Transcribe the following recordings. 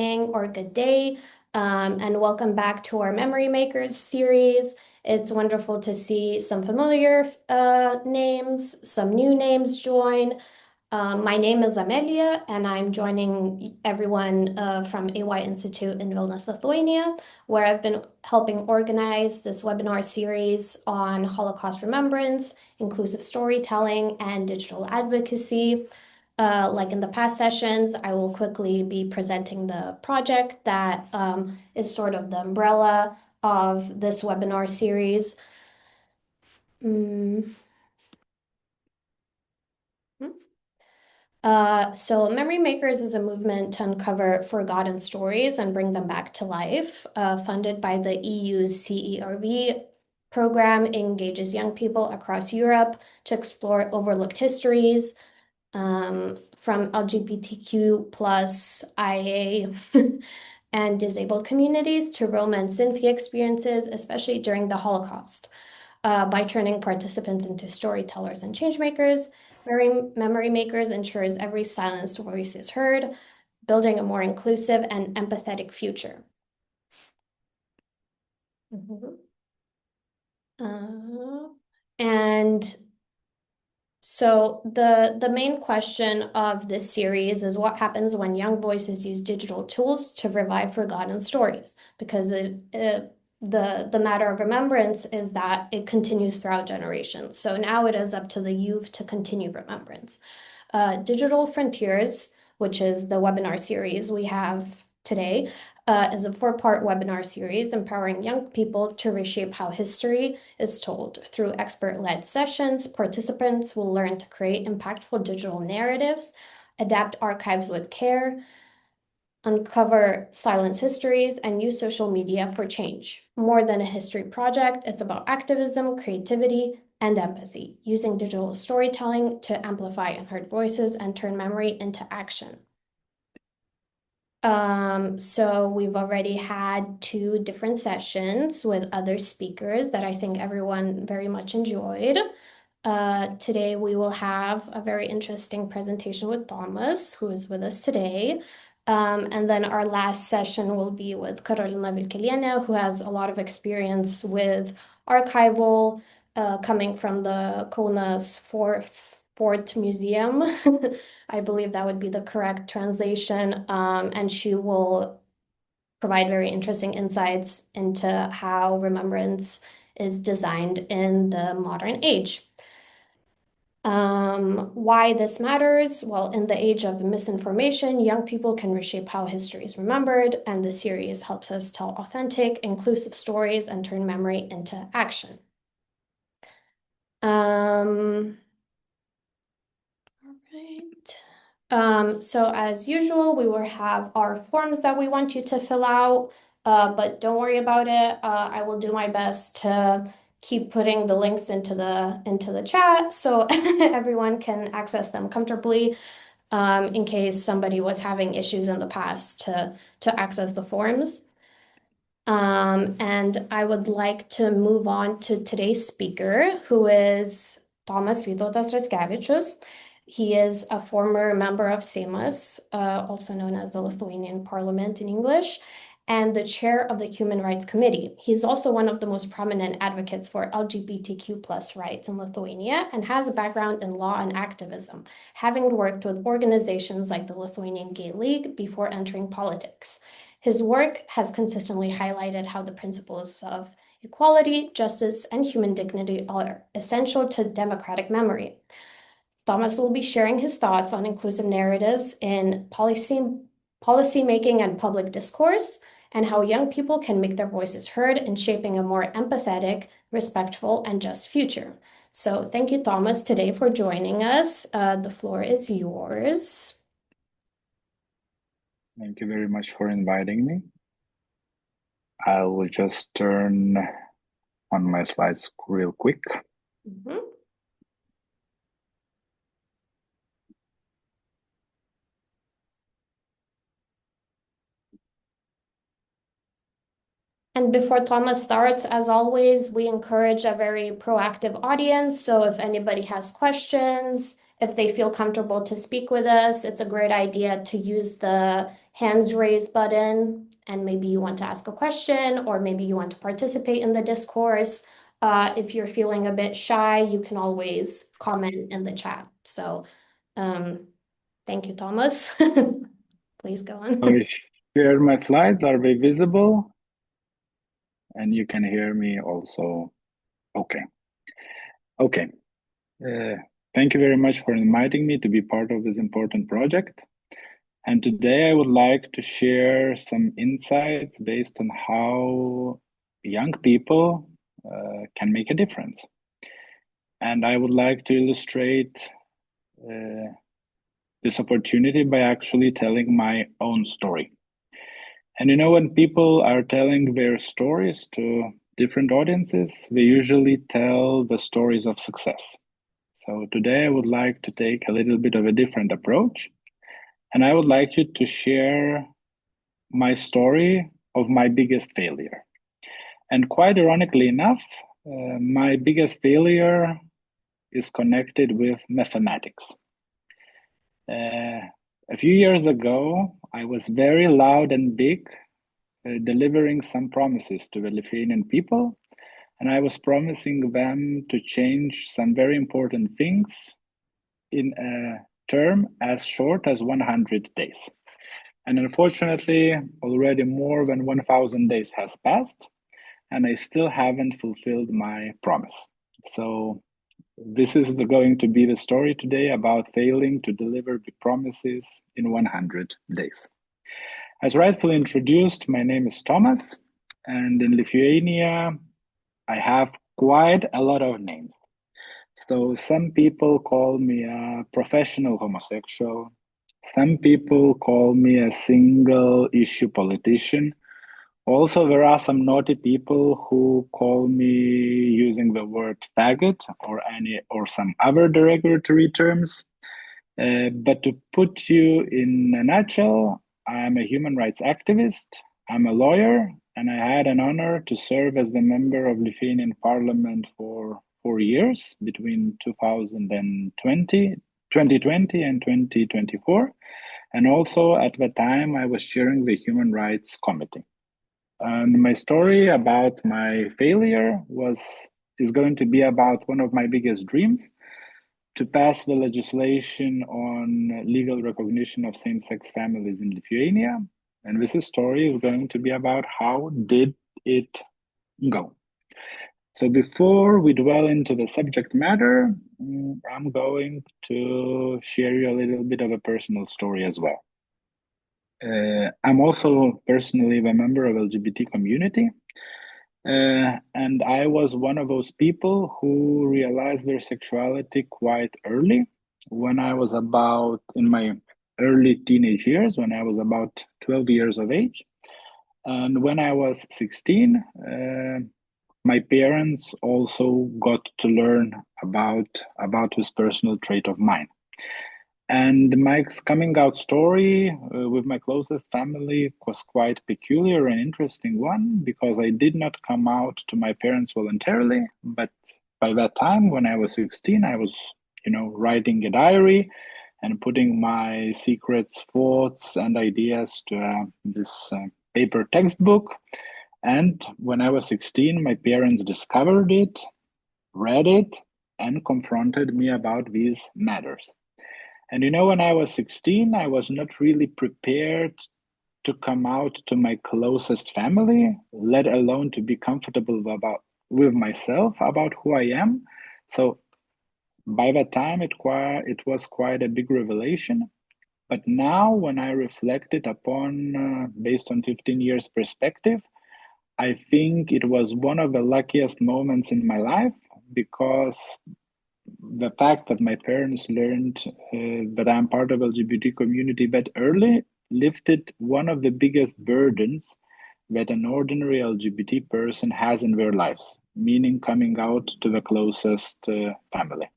Or good day, and welcome back to our Memory Makers series. It's wonderful to see some familiar names, some new names join. My name is Amelia, and I'm joining everyone from AY Institute in Vilnius, Lithuania, where I've been helping organize this webinar series on Holocaust remembrance, inclusive storytelling, and digital advocacy. Like in the past sessions, I will quickly be presenting the project that is sort of the umbrella of this webinar series. Mm. So Memory Makers is a movement to uncover forgotten stories and bring them back to life, funded by the EU's CERV program, engages young people across Europe to explore overlooked histories, from LGBTQ plus IA and disabled communities to Roma and Sinti experiences, especially during the Holocaust, by turning participants into storytellers and changemakers. Memory Makers ensures every silenced voice is heard, building a more inclusive and empathetic future. Mhm. And so the main question of this series is what happens when young voices use digital tools to revive forgotten stories, because the matter of remembrance is that it continues throughout generations. So now it is up to the youth to continue remembrance. Digital Frontiers, which is the webinar series we have today, is a four-part webinar series empowering young people to reshape how history is told. Through expert-led sessions, participants will learn to create impactful digital narratives, adapt archives with care, uncover silence histories, and use social media for change. More than a history project, it's about activism, creativity, and empathy, using digital storytelling to amplify unheard voices and turn memory into action. So we've already had two different sessions with other speakers that I think everyone very much enjoyed. Today we will have a very interesting presentation with Thomas, who is with us today. And then our last session will be with Karolina Vilkeliene, who has a lot of experience with archival, coming from the Kaunas Fort Museum. I believe that would be the correct translation. And she will provide very interesting insights into how remembrance is designed in the modern age. Why this matters? Well, in the age of misinformation, young people can reshape how history is remembered, and the series helps us tell authentic, inclusive stories and turn memory into action. All right. So as usual, we will have our forms that we want you to fill out, but don't worry about it. I will do my best to keep putting the links into the chat so everyone can access them comfortably, in case somebody was having issues in the past to access the forms. And I would like to move on to today's speaker, who is Tomas Vytautas Raskevičius. He is a former member of Seimas, also known as the Lithuanian Parliament in English, and the chair of the Human Rights Committee. He's also one of the most prominent advocates for LGBTQ plus rights in Lithuania and has a background in law and activism, having worked with organizations like the Lithuanian Gay League before entering politics. His work has consistently highlighted how the principles of equality, justice, and human dignity are essential to democratic memory. Thomas will be sharing his thoughts on inclusive narratives in policymaking and public discourse, and how young people can make their voices heard in shaping a more empathetic, respectful, and just future. So thank you, Thomas, today for joining us. The floor is yours. Thank you very much for inviting me. I will just turn on my slides real quick. Mm-hmm. And before Thomas starts, as always, we encourage a very proactive audience. So if anybody has questions, if they feel comfortable to speak with us, it's a great idea to use the hands raised button, and maybe you want to ask a question, or maybe you want to participate in the discourse. If you're feeling a bit shy, you can always comment in the chat. So, um, thank you, Thomas. Please go on. I share my slides. Are they visible? And you can hear me also. Okay. Okay. Uh, Thank you very much for inviting me to be part of this important project. And today I would like to share some insights based on how young people can make a difference. And I would like to illustrate uh, this opportunity by actually telling my own story. And when people are telling their stories to different audiences, they usually tell the stories of success. So today I would like to take a little bit of a different approach, and I would like you to share my story of my biggest failure. And quite ironically enough, my biggest failure is connected with mathematics. A few years ago, I was very loud and big, delivering some promises to the Lithuanian people, and I was promising them to change some very important things in a term as short as 100 days. And unfortunately, already more than 1,000 days has passed, and I still haven't fulfilled my promise. So this is going to be the story today about failing to deliver the promises in 100 days. As rightfully introduced, my name is Thomas, and in Lithuania, I have quite a lot of names. So some people call me a professional homosexual. Some people call me a single issue politician. Also, there are some naughty people who call me using the word faggot or some other derogatory terms. But to put you in a nutshell, I'm a human rights activist, I'm a lawyer, and I had an honor to serve as the member of Lithuanian Parliament for 4 years between 2020 and 2024. And also at the time, I was chairing the Human Rights Committee. And my story about my failure is going to be about one of my biggest dreams, to pass the legislation on legal recognition of same-sex families in Lithuania. And this story is going to be about how did it go. So before we dwell into the subject matter, I'm going to share you a little bit of a personal story as well. I'm also personally a member of LGBT community. And I was one of those people who realized their sexuality quite early. When I was about in my early teenage years, when I was about 12 years of age. And when I was 16, my parents also got to learn about this personal trait of mine. And my coming out story with my closest family was quite peculiar and interesting one, because I did not come out to my parents voluntarily. But by that time, when I was 16, I was, writing a diary and putting my secrets, thoughts, and ideas to this paper textbook. And when I was 16, my parents discovered it, read it, and confronted me about these matters. And when I was 16, I was not really prepared to come out to my closest family, let alone to be comfortable with myself about who I am. So by that time, it was quite a big revelation. But now, when I reflected upon, based on 15 years perspective, I think it was one of the luckiest moments in my life, because the fact that my parents learned that I'm part of LGBT community that early lifted one of the biggest burdens that an ordinary LGBT person has in their lives, meaning coming out to the closest family.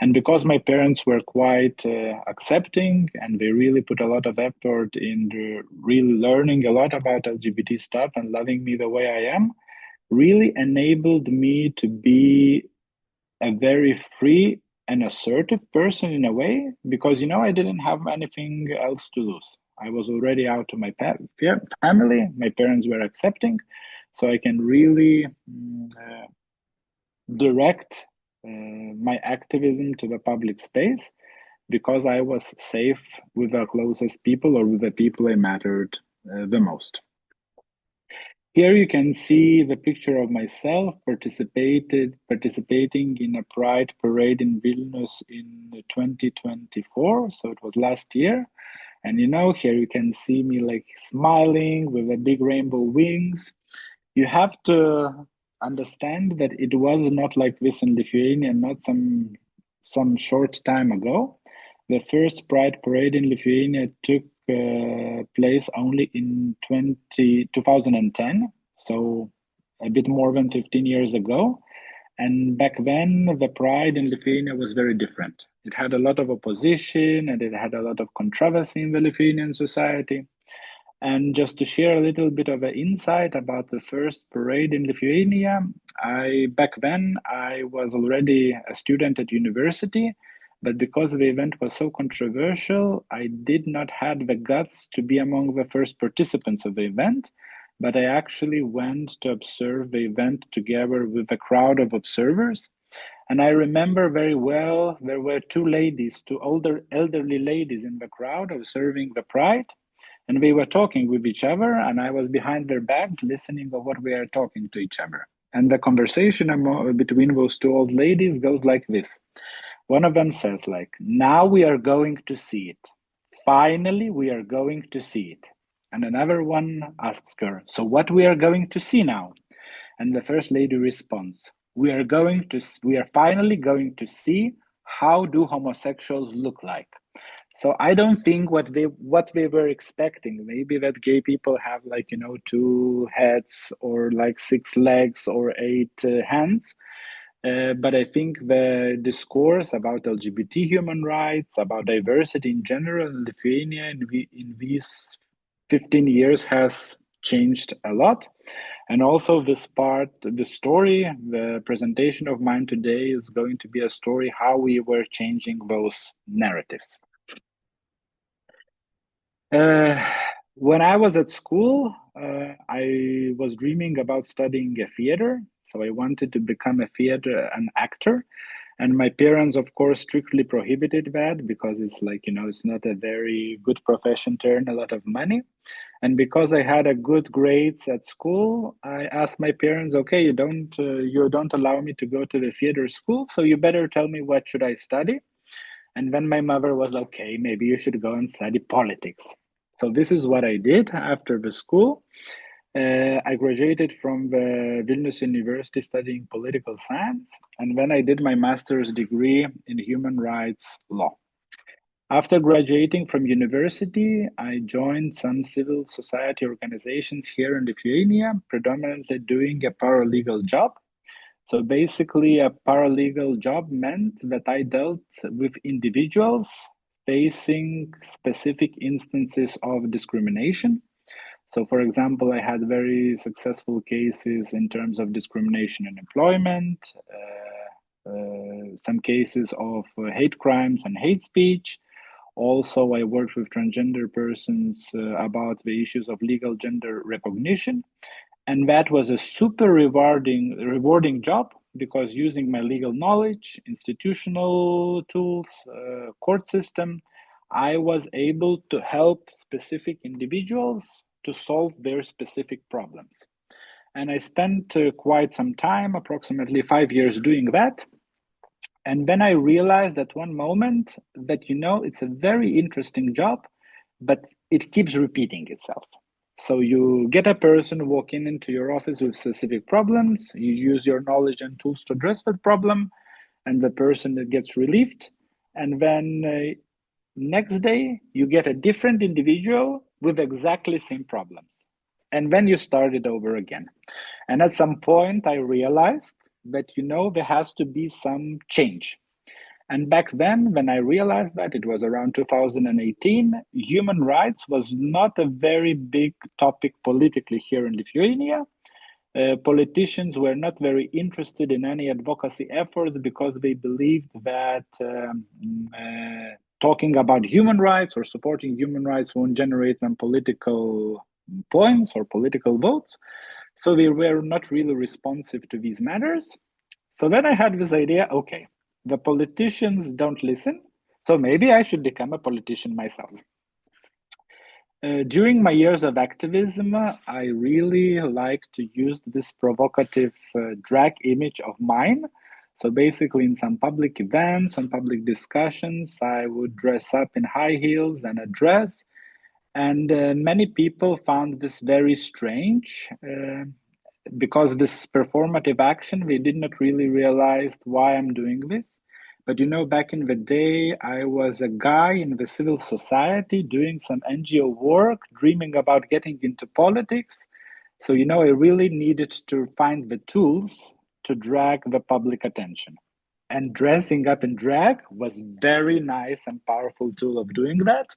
And because my parents were quite accepting, and they really put a lot of effort in really learning a lot about LGBT stuff and loving me the way I am, really enabled me to be a very free and assertive person in a way, because I didn't have anything else to lose. I was already out to my family. My parents were accepting, so I can really direct my activism to the public space because I was safe with the closest people or with the people I mattered the most. Here you can see the picture of myself participating in a Pride parade in Vilnius in 2024. So it was last year. And here you can see me like smiling with a big rainbow wings. You have to understand that it was not like this in Lithuania, not some short time ago. The first Pride parade in Lithuania took place only in 2010, so a bit more than 15 years ago. And back then, the Pride in Lithuania was very different. It had a lot of opposition and it had a lot of controversy in the Lithuanian society. And just to share a little bit of an insight about the first parade in Lithuania, back then I was already a student at university, but because the event was so controversial, I did not have the guts to be among the first participants of the event. But I actually went to observe the event together with a crowd of observers. And I remember very well there were two elderly ladies in the crowd observing the pride, and we were talking with each other, and I was behind their backs listening to what we are talking to each other. And the conversation between those two old ladies goes like this. One of them says, like, now we are going to see it. Finally, we are going to see it. And another one asks her, so what we are going to see now? And the first lady responds, we are finally going to see how do homosexuals look like. So I don't think what they were expecting, maybe that gay people have like, two heads or like six legs or eight hands. But I think the discourse about LGBT human rights, about diversity in general in Lithuania in these 15 years has changed a lot. And also this part, the story, the presentation of mine today is going to be a story how we were changing those narratives. When I was at school, I was dreaming about studying a theater. So I wanted to become an actor. And my parents, of course, strictly prohibited that because it's like, it's not a very good profession to earn a lot of money. And because I had a good grades at school, I asked my parents, okay, you don't allow me to go to the theater school, so you better tell me what should I study. And then my mother was like, okay, maybe you should go and study politics. So this is what I did after the school. I graduated from the Vilnius University studying political science, and then I did my master's degree in human rights law. After graduating from university, I joined some civil society organizations here in Lithuania, predominantly doing a paralegal job. So basically, a paralegal job meant that I dealt with individuals facing specific instances of discrimination. So, for example, I had very successful cases in terms of discrimination in employment, some cases of hate crimes and hate speech. Also, I worked with transgender persons about the issues of legal gender recognition. And that was a super rewarding job because using my legal knowledge, institutional tools, court system, I was able to help specific individuals to solve their specific problems. And I spent quite some time, approximately 5 years, doing that. And then I realized at one moment that, it's a very interesting job, but it keeps repeating itself. So you get a person walking into your office with specific problems, you use your knowledge and tools to address that problem, and the person gets relieved. And then next day, you get a different individual with exactly same problems. And then you start it over again. And at some point, I realized that, there has to be some change. And back then, when I realized that, it was around 2018, human rights was not a very big topic politically here in Lithuania. Politicians were not very interested in any advocacy efforts because they believed that talking about human rights or supporting human rights won't generate them political points or political votes. So they were not really responsive to these matters. So then I had this idea, okay, the politicians don't listen, so maybe I should become a politician myself. During my years of activism, I really like to use this provocative drag image of mine. So basically, in some public events, on public discussions, I would dress up in high heels and a dress. And many people found this very strange because this performative action, we did not really realize why I'm doing this. But back in the day, I was a guy in the civil society doing some NGO work, dreaming about getting into politics. So, I really needed to find the tools to drag the public attention. And dressing up in drag was very nice and powerful tool of doing that.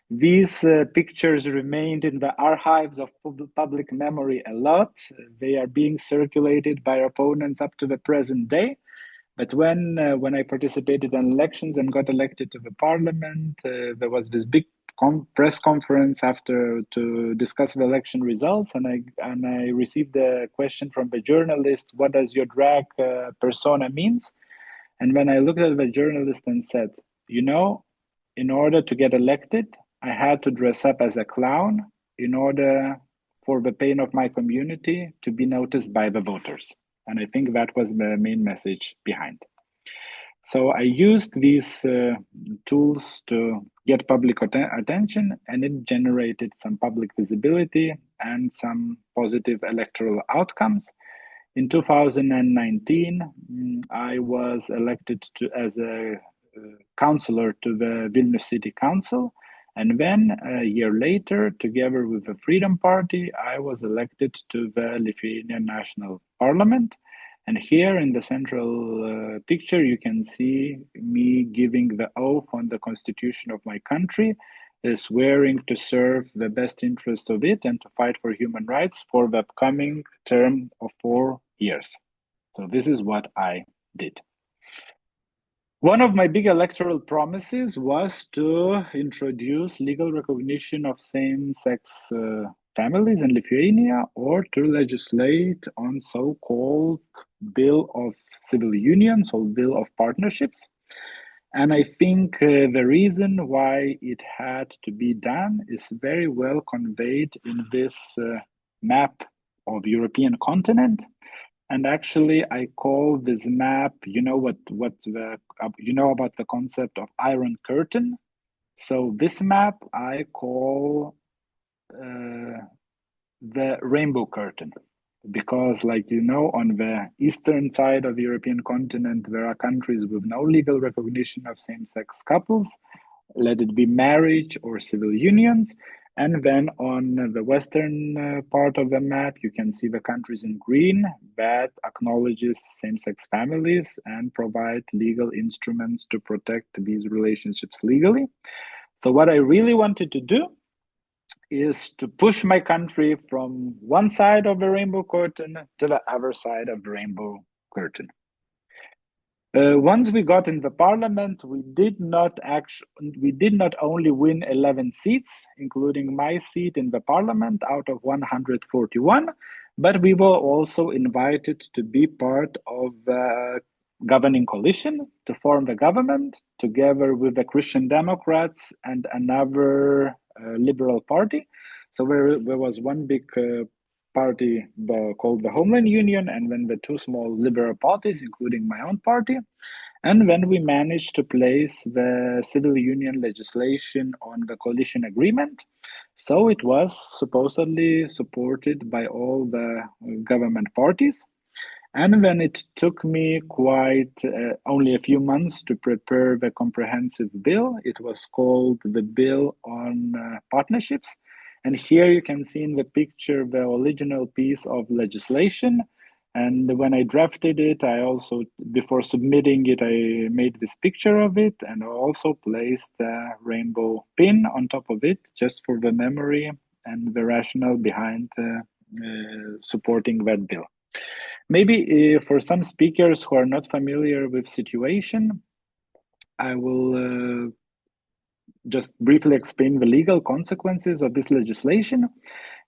These pictures remained in the archives of public memory a lot. They are being circulated by opponents up to the present day. But when I participated in elections and got elected to the parliament, there was this big press conference after to discuss the election results, and I received a question from the journalist, "What does your drag persona means?" And when I looked at the journalist and said, in order to get elected, I had to dress up as a clown in order for the pain of my community to be noticed by the voters. And I think that was the main message behind. So I used these tools to get public attention, and it generated some public visibility and some positive electoral outcomes. In 2019, I was elected as a councillor to the Vilnius City Council. And then a year later, together with the Freedom Party, I was elected to the Lithuanian National Parliament. And here in the central picture, you can see me giving the oath on the constitution of my country, swearing to serve the best interests of it and to fight for human rights for the upcoming term of 4 years. So this is what I did. One of my big electoral promises was to introduce legal recognition of same-sex families in Lithuania, or to legislate on so-called Bill of Civil Unions or Bill of Partnerships. And I think the reason why it had to be done is very well conveyed in this map of European continent. And actually, I call this map, about the concept of Iron Curtain. So this map I call the Rainbow Curtain, because on the eastern side of the European continent, there are countries with no legal recognition of same-sex couples, let it be marriage or civil unions. And then on the western part of the map, you can see the countries in green that acknowledges same-sex families and provide legal instruments to protect these relationships legally. So what I really wanted to do is to push my country from one side of the rainbow curtain to the other side of the rainbow curtain. Once we got in the parliament, we did not only win 11 seats, including my seat in the parliament out of 141, but we were also invited to be part of the governing coalition, to form the government together with the Christian Democrats and another liberal party. So there was one big party called the Homeland Union, and then the two small liberal parties, including my own party. And when we managed to place the civil union legislation on the coalition agreement, so it was supposedly supported by all the government parties. And then it took me quite only a few months to prepare the comprehensive bill. It was called the Bill on Partnerships. And here you can see in the picture the original piece of legislation. And when I drafted it, I also, before submitting it, I made this picture of it, and I also placed the rainbow pin on top of it, just for the memory and the rationale behind supporting that bill. Maybe for some speakers who are not familiar with situation, I will just briefly explain the legal consequences of this legislation,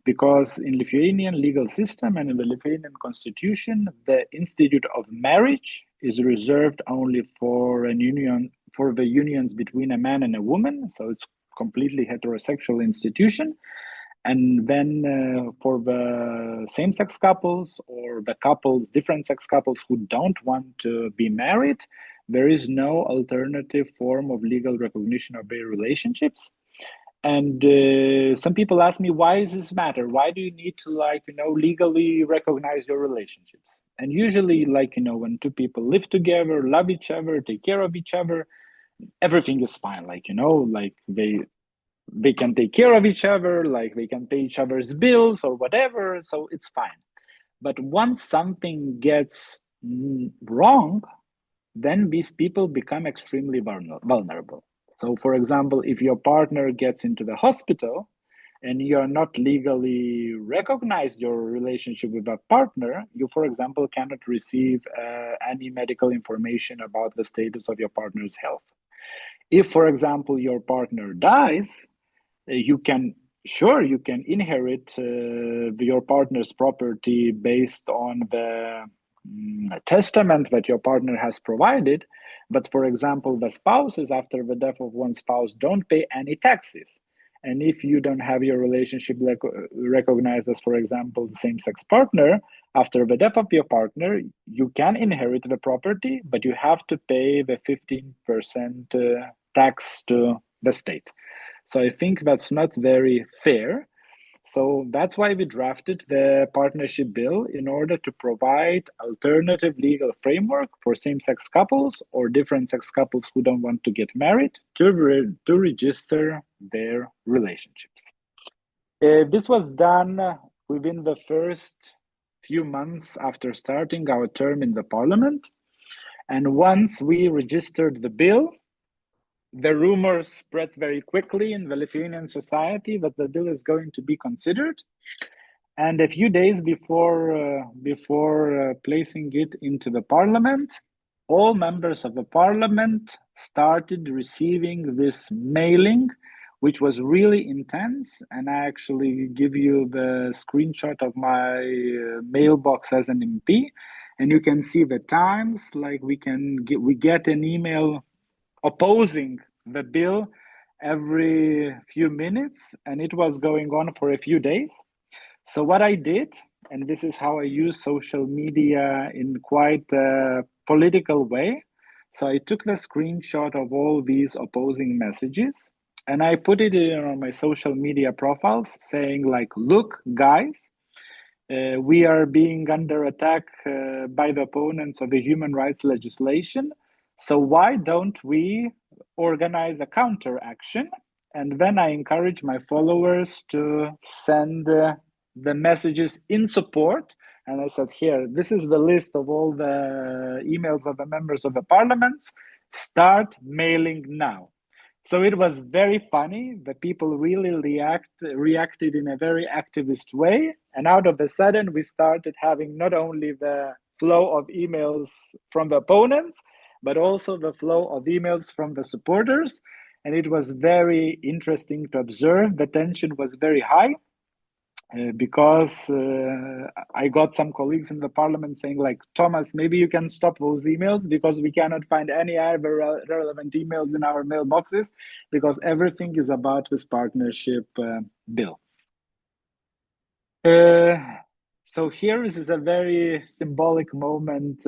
because in Lithuanian legal system and in the Lithuanian constitution, the institute of marriage is reserved only for the unions between a man and a woman. So it's completely heterosexual institution. And then for the same-sex couples or the couples, different sex couples who don't want to be married, there is no alternative form of legal recognition of their relationships. And some people ask me, why does this matter? Why do you need to, legally recognize your relationships? And usually, when two people live together, love each other, take care of each other, everything is fine. They can take care of each other, like they can pay each other's bills or whatever, so it's fine. But once something gets wrong, then these people become extremely vulnerable. So, for example, if your partner gets into the hospital and you are not legally recognized your relationship with that partner, you, for example, cannot receive any medical information about the status of your partner's health. If, for example, your partner dies, you can you can inherit your partner's property based on the testament that your partner has provided. But for example, the spouses, after the death of one spouse, don't pay any taxes. And if you don't have your relationship recognized as, for example, the same-sex partner, after the death of your partner, you can inherit the property, but you have to pay the 15% tax to the state. So I think that's not very fair. So that's why we drafted the partnership bill, in order to provide alternative legal framework for same-sex couples or different sex couples who don't want to get married to register their relationships. This was done within the first few months after starting our term in the parliament. And once we registered the bill, the rumors spread very quickly in the Lithuanian society that the bill is going to be considered. And a few days before placing it into the parliament, all members of the parliament started receiving this mailing, which was really intense. And I actually give you the screenshot of my mailbox as an MP, and you can see the times. Like we get an email opposing the bill every few minutes, and it was going on for a few days. So what I did, and this is how I use social media in quite a political way. So I took the screenshot of all these opposing messages and I put it on my social media profiles saying like, look, guys, we are being under attack by the opponents of the human rights legislation. So why don't we organize a counter action? And then I encourage my followers to send the messages in support. And I said, here, this is the list of all the emails of the members of the parliaments. Start mailing now. So it was very funny. The people really reacted in a very activist way. And out of a sudden, we started having not only the flow of emails from the opponents, but also the flow of emails from the supporters. And it was very interesting to observe. The tension was very high. Because I got some colleagues in the parliament saying like, Thomas, maybe you can stop those emails because we cannot find any other relevant emails in our mailboxes, because everything is about this partnership bill. So here is a very symbolic moment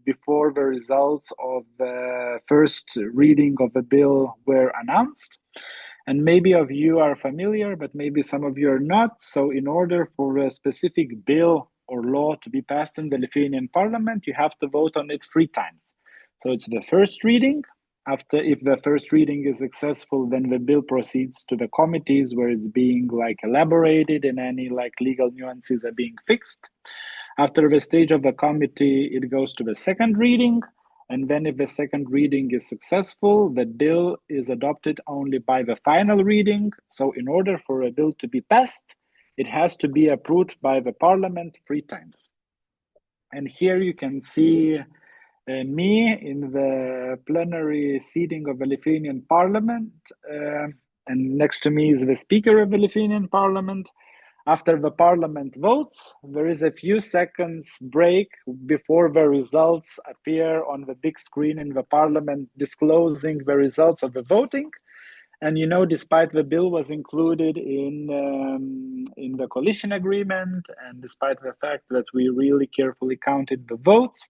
before the results of the first reading of the bill were announced. And maybe of you are familiar, but maybe some of you are not. So in order for a specific bill or law to be passed in the Lithuanian parliament, you have to vote on it 3 times. So it's the first reading. If the first reading is successful, then the bill proceeds to the committees where it's being like elaborated and any like legal nuances are being fixed. After the stage of the committee, it goes to the second reading. And then if the second reading is successful, the bill is adopted only by the final reading. So in order for a bill to be passed, it has to be approved by the parliament 3 times. And here you can see me in the plenary seating of the Lithuanian Parliament, and next to me is the Speaker of the Lithuanian Parliament. After the Parliament votes, there is a few seconds break before the results appear on the big screen in the Parliament, disclosing the results of the voting. And despite the bill was included in the coalition agreement, and despite the fact that we really carefully counted the votes,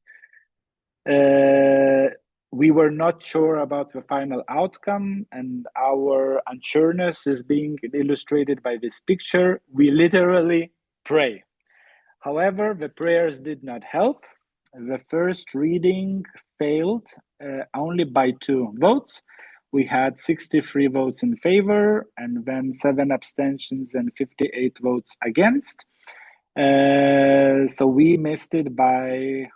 we were not sure about the final outcome, and our unsureness is being illustrated by this picture. We literally pray. However, the prayers did not help. The first reading failed only by 2 votes. We had 63 votes in favor, and then 7 abstentions and 58 votes against. So we missed it by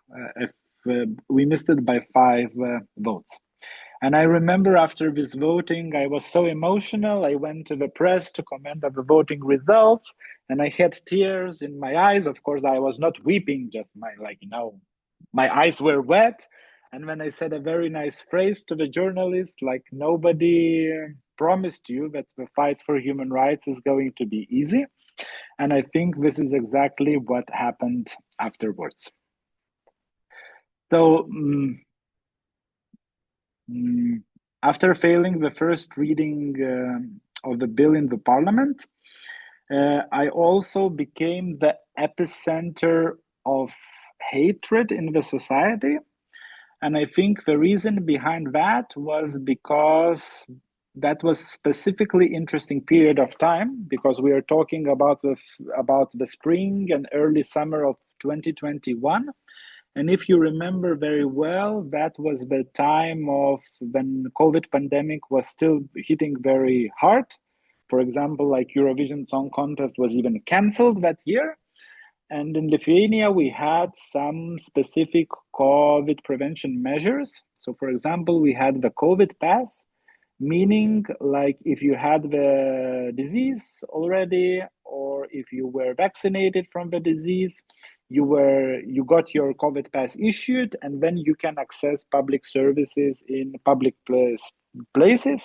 5 votes. And I remember after this voting, I was so emotional. I went to the press to comment on the voting results, and I had tears in my eyes. Of course, I was not weeping, just my eyes were wet. And when I said a very nice phrase to the journalist, like, nobody promised you that the fight for human rights is going to be easy. And I think this is exactly what happened afterwards. So, after failing the first reading of the bill in the parliament, I also became the epicenter of hatred in the society. And I think the reason behind that was because that was specifically interesting period of time, because we are talking about the spring and early summer of 2021. And if you remember very well, that was the time of when COVID pandemic was still hitting very hard. For example, like Eurovision Song Contest was even canceled that year. And in Lithuania, we had some specific COVID prevention measures. So, for example, we had the COVID pass, meaning like if you had the disease already, or if you were vaccinated from the disease, you got your COVID pass issued, and then you can access public services in public places.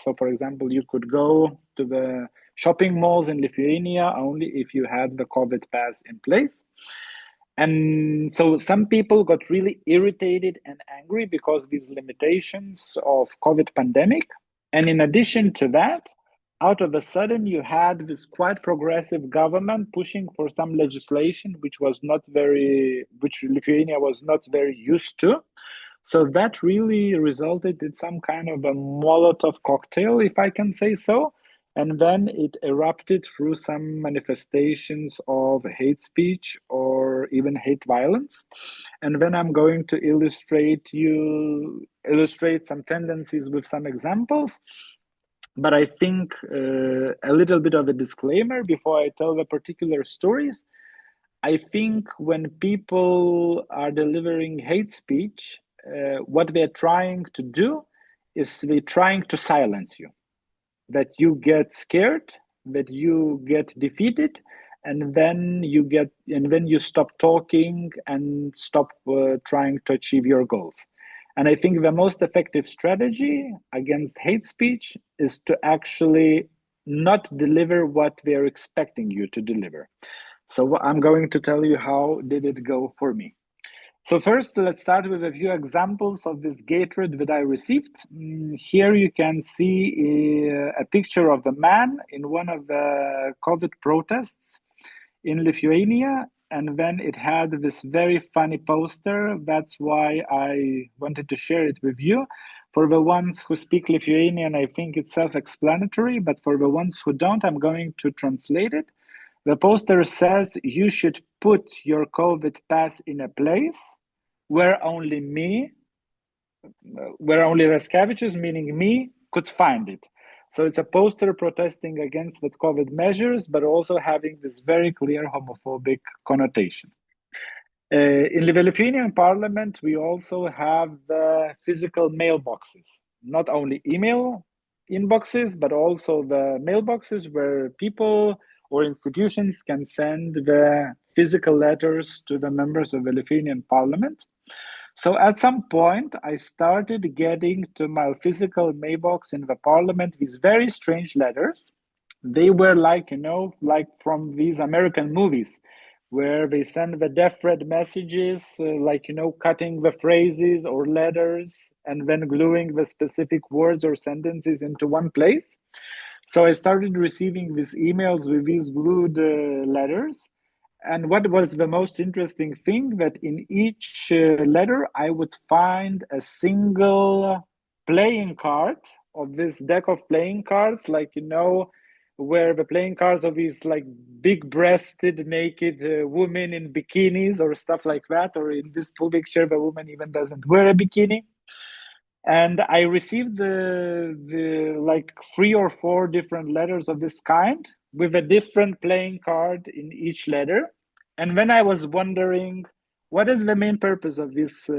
So, for example, you could go to the shopping malls in Lithuania only if you had the COVID pass in place. And so some people got really irritated and angry because of these limitations of COVID pandemic. And in addition to that, out of a sudden, you had this quite progressive government pushing for some legislation which Lithuania was not very used to. So that really resulted in some kind of a Molotov cocktail, if I can say so. And then it erupted through some manifestations of hate speech or even hate violence. And then I'm going to illustrate some tendencies with some examples. But I think a little bit of a disclaimer before I tell the particular stories. I think when people are delivering hate speech, what they're trying to do is they're trying to silence you, that you get scared, that you get defeated, and then you stop talking and stop trying to achieve your goals. And I think the most effective strategy against hate speech is to actually not deliver what they're expecting you to deliver. So I'm going to tell you how did it go for me. So first, let's start with a few examples of this hatred that I received. Here you can see a picture of the man in one of the COVID protests in Lithuania. And then it had this very funny poster. That's why I wanted to share it with you. For the ones who speak Lithuanian, I think it's self-explanatory, but for the ones who don't, I'm going to translate it. The poster says you should put your COVID pass in a place where only Raskevičius, meaning me, could find it. So it's a poster protesting against the COVID measures, but also having this very clear homophobic connotation. In the Lithuanian parliament, we also have the physical mailboxes, not only email inboxes, but also the mailboxes where people or institutions can send the physical letters to the members of the Lithuanian parliament. So at some point, I started getting to my physical mailbox in the parliament these very strange letters. They were like, like from these American movies where they send the death threat messages, like, cutting the phrases or letters and then gluing the specific words or sentences into one place. So I started receiving these emails with these glued letters. And what was the most interesting thing that in each letter, I would find a single playing card of this deck of playing cards, like, where the playing cards of these like big breasted naked women in bikinis or stuff like that. Or in this picture, the woman even doesn't wear a bikini. And I received the like 3 or 4 different letters of this kind with a different playing card in each letter. And when I was wondering what is the main purpose of this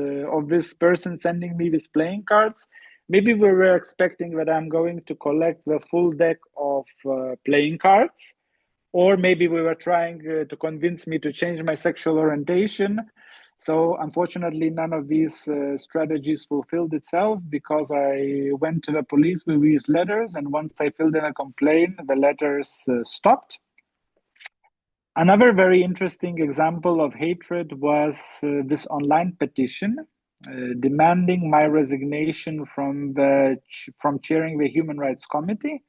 person sending me these playing cards, maybe we were expecting that I'm going to collect the full deck of playing cards, or maybe we were trying to convince me to change my sexual orientation. So unfortunately, none of these strategies fulfilled itself, because I went to the police with these letters, and once I filled in a complaint, the letters stopped. Another very interesting example of hatred was this online petition demanding my resignation from chairing the Human Rights Committee.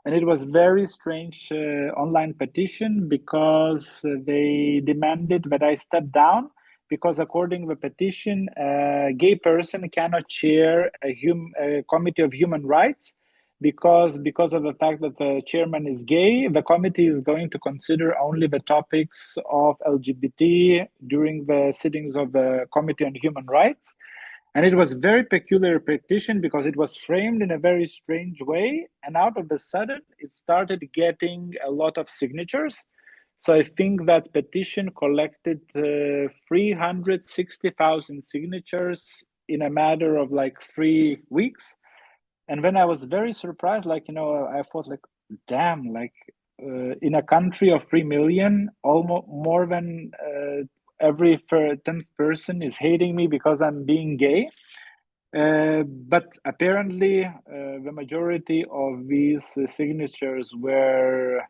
And it was very strange online petition, because they demanded that I step down, because according to the petition, a gay person cannot chair a committee of human rights, because of the fact that the chairman is gay. The committee is going to consider only the topics of LGBT during the sittings of the Committee on Human Rights. And it was very peculiar petition, because it was framed in a very strange way. And out of the sudden, it started getting a lot of signatures. So I think that petition collected 360,000 signatures in a matter of like 3 weeks. And when I was very surprised, like, I thought like, damn, like in a country of 3 million, almost more than every 10th person is hating me because I'm being gay. But apparently, the majority of these signatures were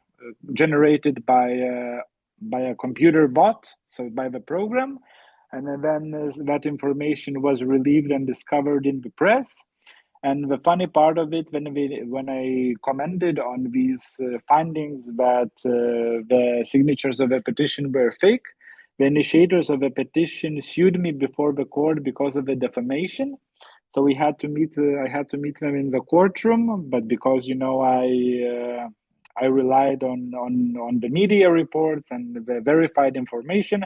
generated by a computer bot, so by the program. And then that information was relieved and discovered in the press. And the funny part of it, when I commented on these findings that the signatures of the petition were fake, the initiators of the petition sued me before the court because of the defamation. So we had to meet. I had to meet them in the courtroom, but because I relied on the media reports and the verified information,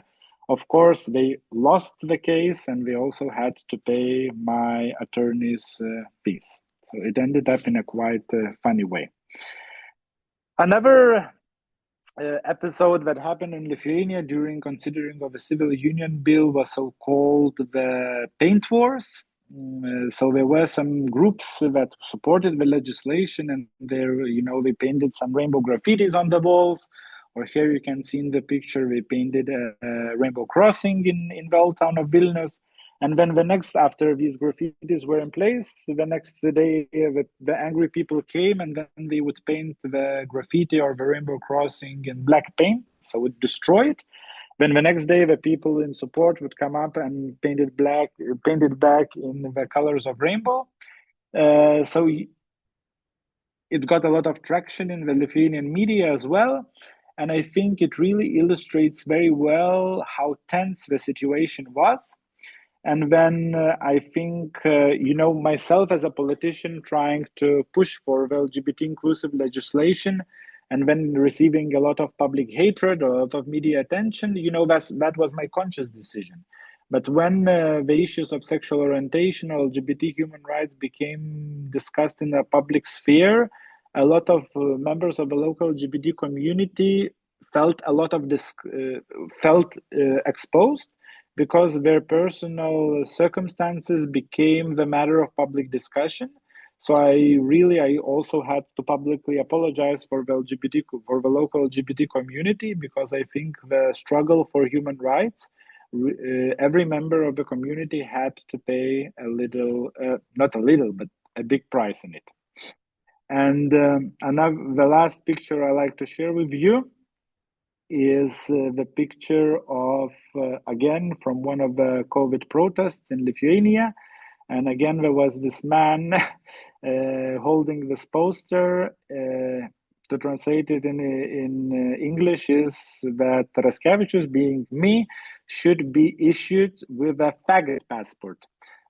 of course, they lost the case, and they also had to pay my attorney's fees. So it ended up in a quite funny way. Another episode that happened in Lithuania during considering of a civil union bill was so-called the paint wars. So there were some groups that supported the legislation, and they painted some rainbow graffitis on the walls. Or here you can see in the picture, they painted a rainbow crossing in the old town of Vilnius. And then after these graffitis were in place, the next day, the angry people came, and then they would paint the graffiti or the rainbow crossing in black paint, so it would destroy it. Then the next day, the people in support would come up and paint it back in the colors of rainbow. So it got a lot of traction in the Lithuanian media as well. And I think it really illustrates very well how tense the situation was. And then I think, myself as a politician trying to push for the LGBT inclusive legislation, and then receiving a lot of public hatred or a lot of media attention, that was my conscious decision. But when the issues of sexual orientation or LGBT human rights became discussed in the public sphere, a lot of members of the local LGBT community felt a lot of this, felt exposed, because their personal circumstances became the matter of public discussion. So I also had to publicly apologize for the local LGBT community, because I think the struggle for human rights every member of the community had to pay a little, not a little, but a big price in it. And the last picture I like to share with you is the picture of, again, from one of the COVID protests in Lithuania. And again, there was this man holding this poster. To translate it in English is that Raskevičius, being me, should be issued with a faggot passport.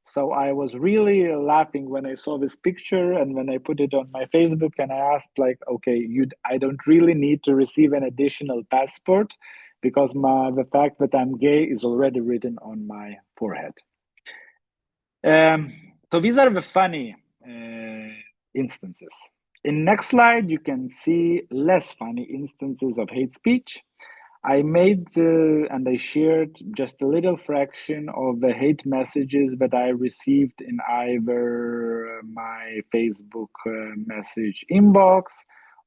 So I was really laughing when I saw this picture, and when I put it on my Facebook, and I asked, like, okay, I don't really need to receive an additional passport because the fact that I'm gay is already written on my forehead. So these are the funny instances. In next slide, you can see less funny instances of hate speech. I made and I shared just a little fraction of the hate messages that I received in either my Facebook message inbox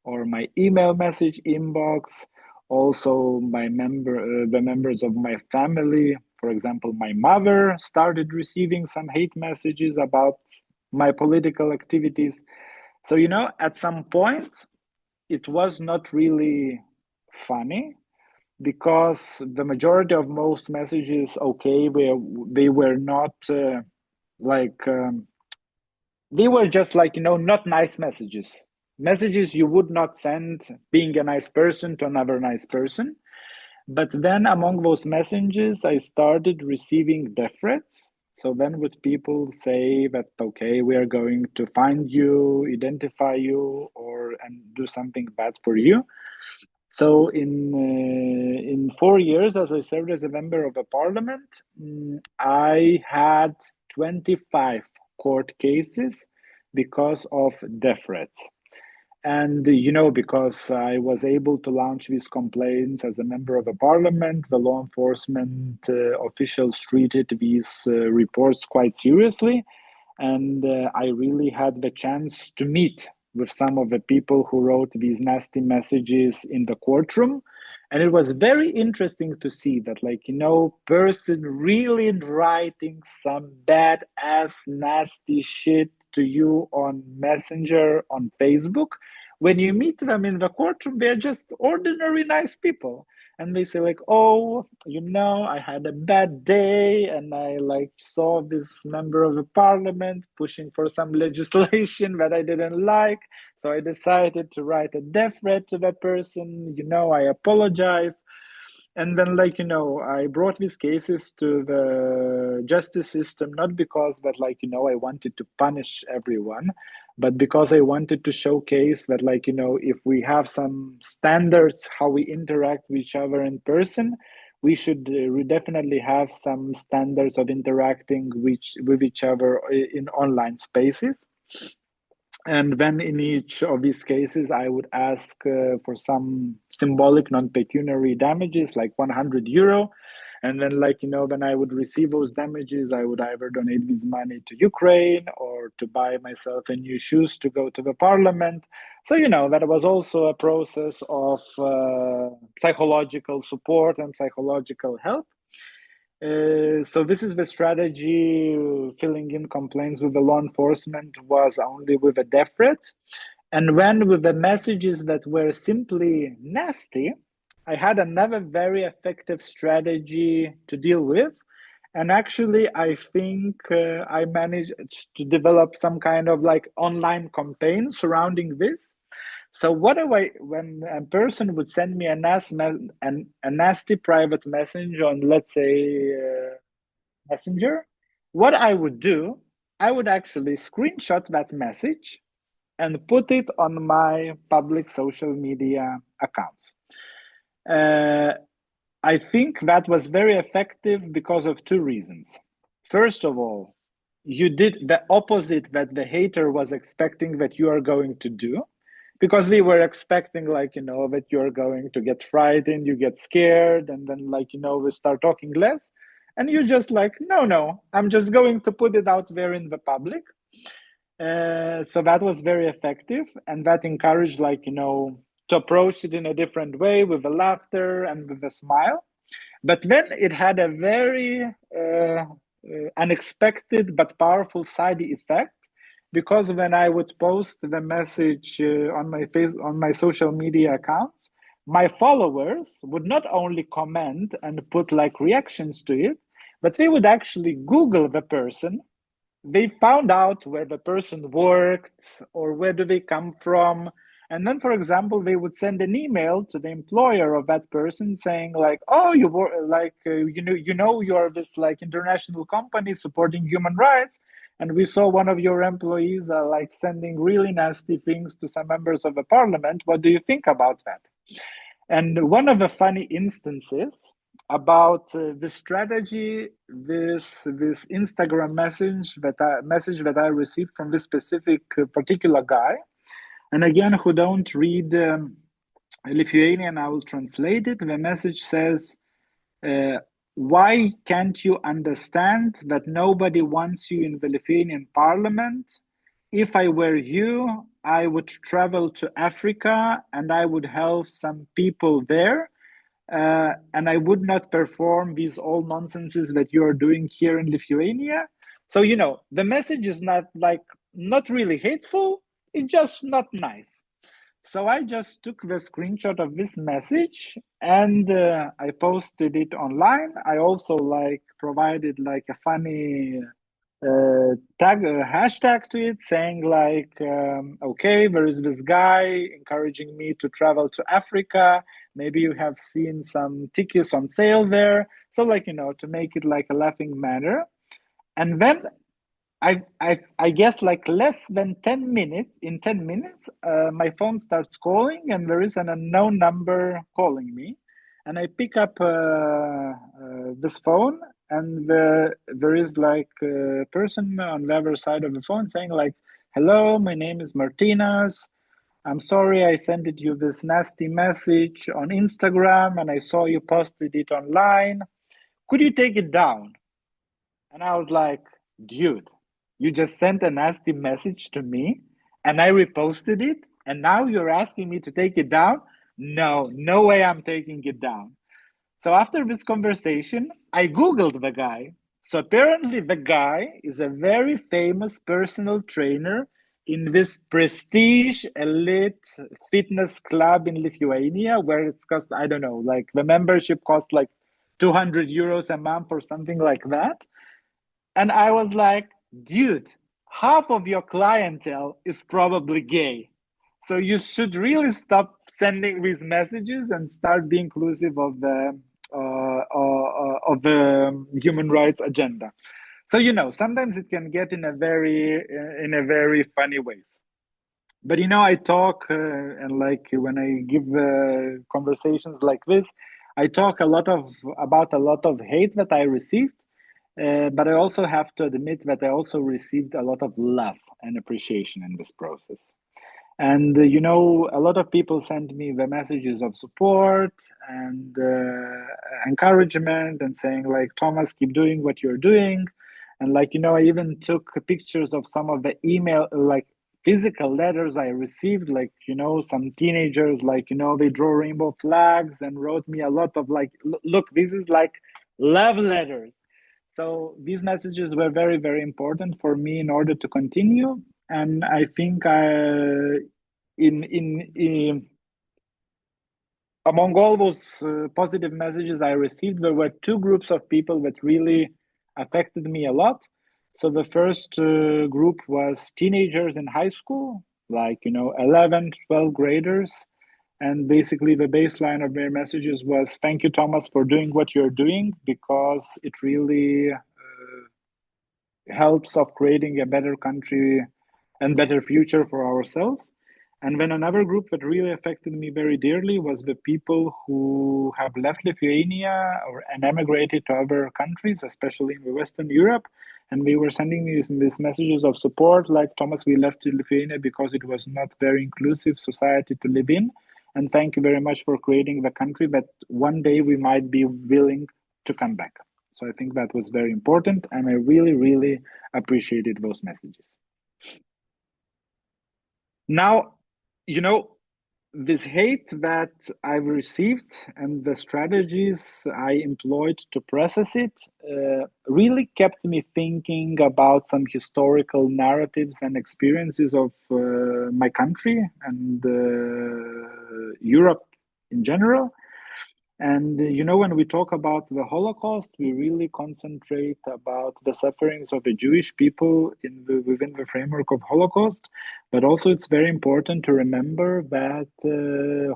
or my email message inbox. Also, the members of my family, for example, my mother started receiving some hate messages about my political activities. So, at some point, it was not really funny because the majority of most messages, okay, they were not like they were just like not nice messages you would not send being a nice person to another nice person. But then among those messages, I started receiving death threats. So then would people say that, okay, we are going to find you, identify you, and do something bad for you. So in 4 years, as I served as a member of a parliament, I had 25 court cases because of death threats. And because I was able to launch these complaints as a member of a parliament, the law enforcement officials treated these reports quite seriously. And I really had the chance to meet with some of the people who wrote these nasty messages in the courtroom. And it was very interesting to see that, person really writing some bad ass nasty shit to you on Messenger, on Facebook. When you meet them in the courtroom, they're just ordinary nice people, and they say like, oh, I had a bad day and I saw this member of the parliament pushing for some legislation that I didn't like, so I decided to write a death threat to that person. I apologize. And then I brought these cases to the justice system, not because that I wanted to punish everyone, but because I wanted to showcase that if we have some standards how we interact with each other in person, we should definitely have some standards of interacting with each other in online spaces. And then in each of these cases, I would ask for some symbolic non-pecuniary damages, like €100. And then, when I would receive those damages, I would either donate this money to Ukraine or to buy myself a new shoes to go to the parliament. So, that was also a process of psychological support and psychological help. So this is the strategy. Filling in complaints with the law enforcement was only with the death threats. And when with the messages that were simply nasty, I had another very effective strategy to deal with. And actually, I think I managed to develop some kind of online campaign surrounding this. So what do when a person would send me a nasty private message on, let's say, Messenger, what I would do, I would actually screenshot that message and put it on my public social media accounts. I think that was very effective because of two reasons. First of all, you did the opposite that the hater was expecting that you are going to do, because we were expecting that you're going to get frightened, you get scared, and then we start talking less, and you just no, I'm just going to put it out there in the public. So that was very effective, and that encouraged to approach it in a different way with a laughter and with a smile. But then it had a very unexpected but powerful side effect, because when I would post the message on my social media accounts, my followers would not only comment and put like reactions to it, but they would actually Google the person. They found out where the person worked or where do they come from. And then, for example, they would send an email to the employer of that person saying like, oh, you were like, you are this like international company supporting human rights, and we saw one of your employees like sending really nasty things to some members of the parliament. What do you think about that? And one of the funny instances about this strategy, this Instagram message that I received from this specific particular guy, and again, who don't read Lithuanian, I will translate it. The message says, uh, "Why can't you understand that nobody wants you in the Lithuanian parliament? If I were you, I would travel to Africa and I would help some people there, and I would not perform these all nonsenses that you are doing here in Lithuania." So, the message is not really hateful, it's just not nice. So I just took the screenshot of this message and I posted it online. I also like provided like a funny hashtag to it, saying like, okay, there is this guy encouraging me to travel to Africa. Maybe you have seen some tickets on sale there. So like, to make it like a laughing matter. And then I guess like less than 10 minutes, in 10 minutes, my phone starts calling and there is an unknown number calling me. And I pick up this phone, and there is like a person on the other side of the phone saying like, hello, my name is Martinez. I'm sorry I sent you this nasty message on Instagram and I saw you posted it online. Could you take it down? And I was like, dude, you just sent a nasty message to me and I reposted it. And now you're asking me to take it down? No, no way I'm taking it down. So after this conversation, I Googled the guy. So apparently, the guy is a very famous personal trainer in this prestige elite fitness club in Lithuania, where it's cost, I don't know, like the membership cost like 200 euros a month or something like that. And I was like, dude, half of your clientele is probably gay. So you should really stop sending these messages and start being inclusive of the human rights agenda. So sometimes it can get in a very funny ways. But I talk and like when I give conversations like this, I talk about a lot of hate that I received, but I also have to admit that I also received a lot of love and appreciation in this process. And a lot of people send me the messages of support and encouragement and saying like, Thomas, keep doing what you're doing. And like, I even took pictures of some of the email, like physical letters I received, like, some teenagers, like, they draw rainbow flags and wrote me a lot of like, look, this is like love letters. So these messages were very, very important for me in order to continue. And I think in among all those positive messages I received, there were two groups of people that really affected me a lot. So the first group was teenagers in high school, like 11, 12 graders. And basically, the baseline of their messages was, thank you, Thomas, for doing what you're doing, because it really helps of creating a better country and better future for ourselves. And then another group that really affected me very dearly was the people who have left Lithuania and emigrated to other countries, especially in the Western Europe. And they were sending me these messages of support, like, Thomas, we left Lithuania because it was not very inclusive society to live in. And thank you very much for creating the country that one day we might be willing to come back. So I think that was very important, and I really, really appreciated those messages. Now, you know, this hate that I've received and the strategies I employed to process it really kept me thinking about some historical narratives and experiences of my country and Europe in general. And when we talk about the Holocaust, we really concentrate about the sufferings of the Jewish people within the framework of Holocaust. But also, it's very important to remember that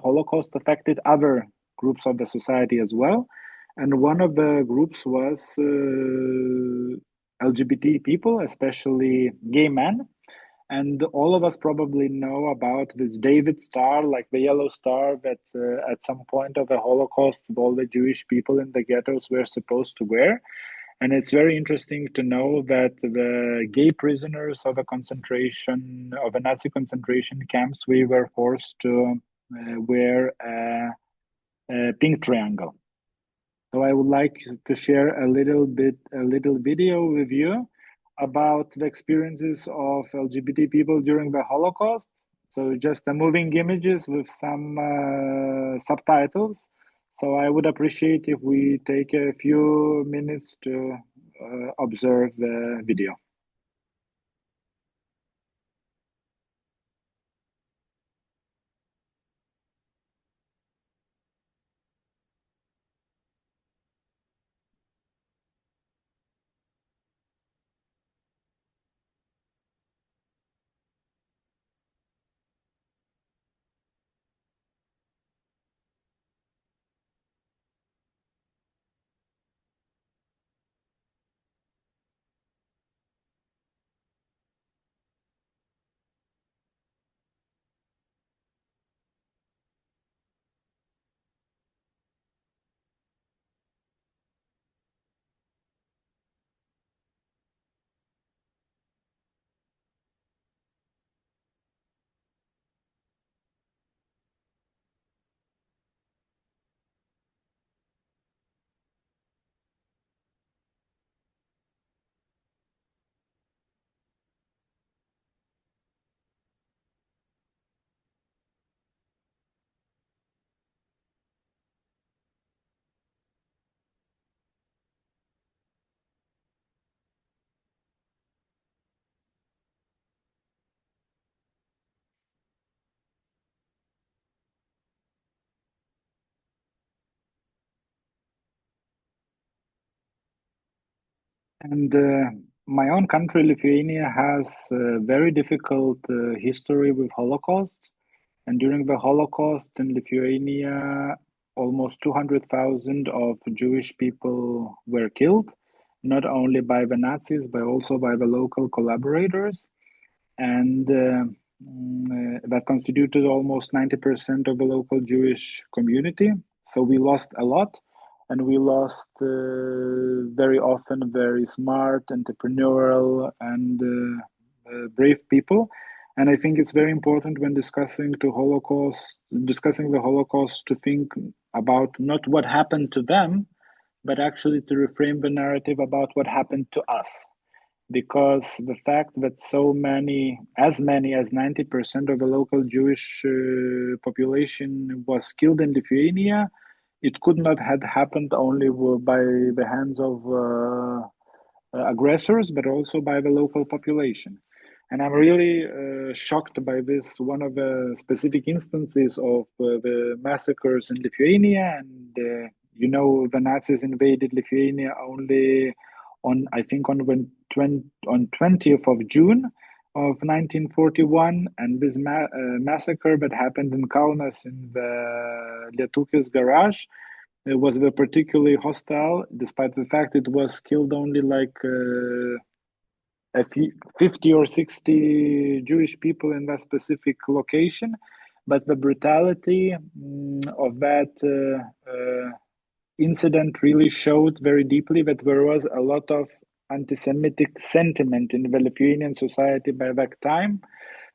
Holocaust affected other groups of the society as well. And one of the groups was LGBT people, especially gay men. And all of us probably know about this David star, like the yellow star that at some point of the Holocaust, all the Jewish people in the ghettos were supposed to wear. And it's very interesting to know that the gay prisoners of of the Nazi concentration camps, we were forced to wear a pink triangle. So I would like to share a little video with you about the experiences of LGBT people during the Holocaust. So just the moving images with some subtitles. So I would appreciate if we take a few minutes to observe the video. And my own country, Lithuania, has a very difficult history with Holocaust. And during the Holocaust in Lithuania, almost 200,000 of Jewish people were killed, not only by the Nazis, but also by the local collaborators. And that constituted almost 90% of the local Jewish community. So we lost a lot. And we lost very often very smart, entrepreneurial, and brave people. And I think it's very important when discussing the Holocaust, to think about not what happened to them, but actually to reframe the narrative about what happened to us. Because the fact that as many as 90% of the local Jewish population was killed in Lithuania, it could not have happened only by the hands of aggressors, but also by the local population. And I'm really shocked by this, one of the specific instances of the massacres in Lithuania. And, the Nazis invaded Lithuania only I think, on 20th of June of 1941. And this massacre that happened in Kaunas in the Lietukis garage, it was particularly hostile, despite the fact it was killed only like a few, 50 or 60 Jewish people in that specific location. But the brutality of that incident really showed very deeply that there was a lot of anti-Semitic sentiment in the Lithuanian society by that time.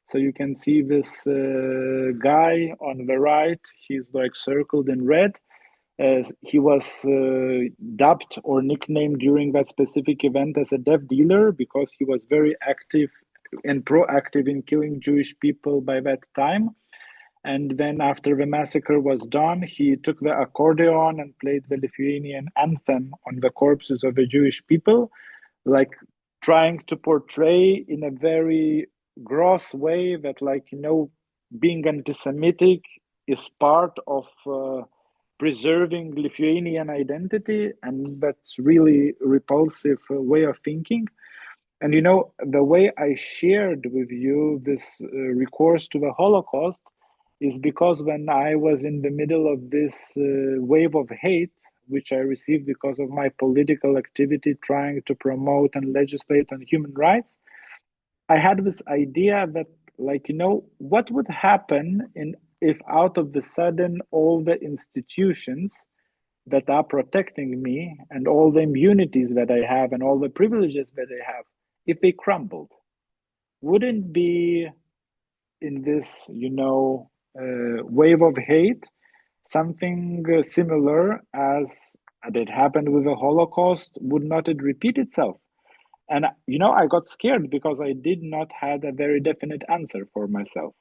So you can see this guy on the right, he's like circled in red. He was dubbed or nicknamed during that specific event as a death dealer, because he was very active and proactive in killing Jewish people by that time. And then after the massacre was done, he took the accordion and played the Lithuanian anthem on the corpses of the Jewish people, like trying to portray in a very gross way that, like, being anti-Semitic is part of preserving Lithuanian identity, and that's really repulsive way of thinking. And the way I shared with you this recourse to the Holocaust is because when I was in the middle of this wave of hate, which I received because of my political activity trying to promote and legislate on human rights, I had this idea that, like, what would happen if out of the sudden all the institutions that are protecting me and all the immunities that I have and all the privileges that I have, if they crumbled? Wouldn't be in this, wave of hate, something similar as that happened with the Holocaust, would not it repeat itself? And I got scared because I did not have a very definite answer for myself.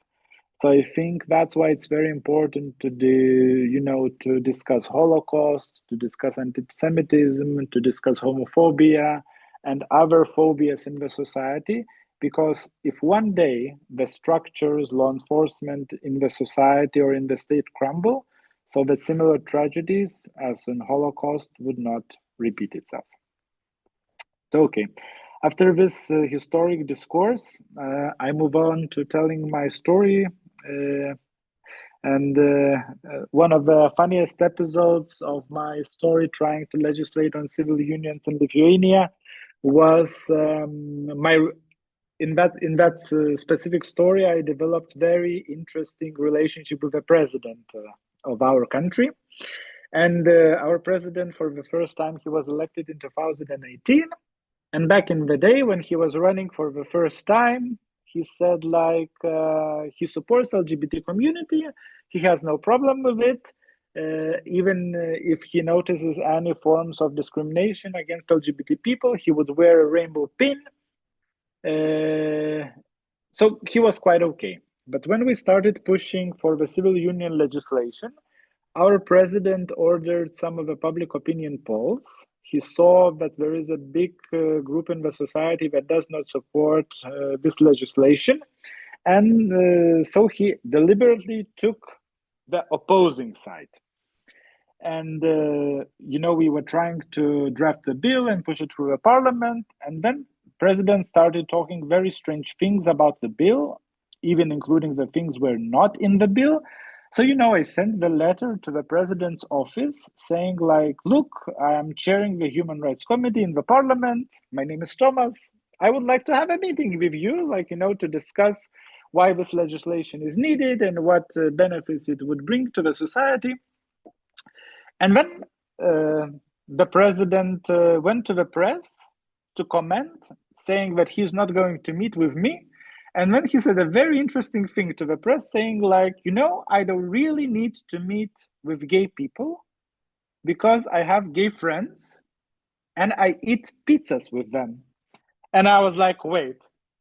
So I think that's why it's very important to to discuss Holocaust, to discuss anti-Semitism, to discuss homophobia and other phobias in the society. Because if one day the structures, law enforcement in the society or in the state crumble, so that similar tragedies as in Holocaust would not repeat itself. So, okay. After this historic discourse, I move on to telling my story. And one of the funniest episodes of my story trying to legislate on civil unions in Lithuania was my in that specific story. I developed very interesting relationship with the president of our country, and our president, for the first time, he was elected in 2018. And back in the day when he was running for the first time, he said, like, he supports LGBT community. He has no problem with it. Even if he notices any forms of discrimination against LGBT people, he would wear a rainbow pin. So he was quite okay. But when we started pushing for the civil union legislation, our president ordered some of the public opinion polls. He saw that there is a big group in the society that does not support this legislation. And so he deliberately took the opposing side. And, we were trying to draft the bill and push it through the parliament. And then president started talking very strange things about the bill, even including the things were not in the bill. So, I sent the letter to the president's office saying, like, look, I am chairing the Human Rights Committee in the parliament. My name is Thomas. I would like to have a meeting with you, like, to discuss why this legislation is needed and what benefits it would bring to the society. And then the president went to the press to comment, saying that he's not going to meet with me. And then he said a very interesting thing to the press, saying, like, I don't really need to meet with gay people because I have gay friends and I eat pizzas with them. And I was like, wait,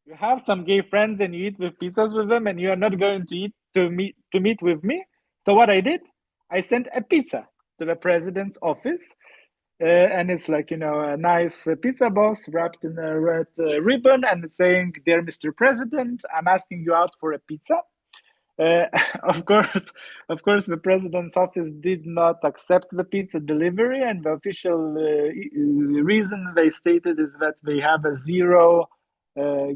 you have some gay friends and you eat with pizzas with them and you are not going to meet with me? So what I did, I sent a pizza to the president's office. And it's like, a nice pizza box wrapped in a red ribbon, and it's saying, dear Mr. President, I'm asking you out for a pizza. Uh, of course, the president's office did not accept the pizza delivery, and the official reason they stated is that they have a zero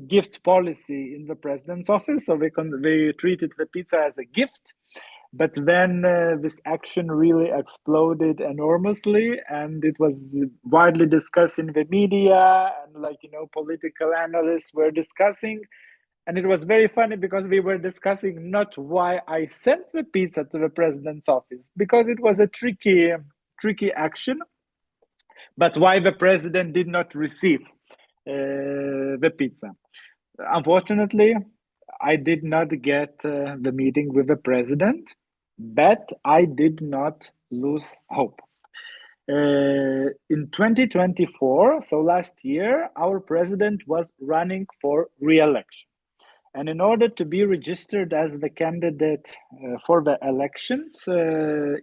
gift policy in the president's office, so they treated the pizza as a gift. But then this action really exploded enormously, and it was widely discussed in the media, and, like, political analysts were discussing. And it was very funny because we were discussing not why I sent the pizza to the president's office, because it was a tricky action, but why the president did not receive the pizza. Unfortunately, I did not get the meeting with the president, but I did not lose hope. In 2024, so last year, our president was running for re election. And in order to be registered as the candidate for the elections,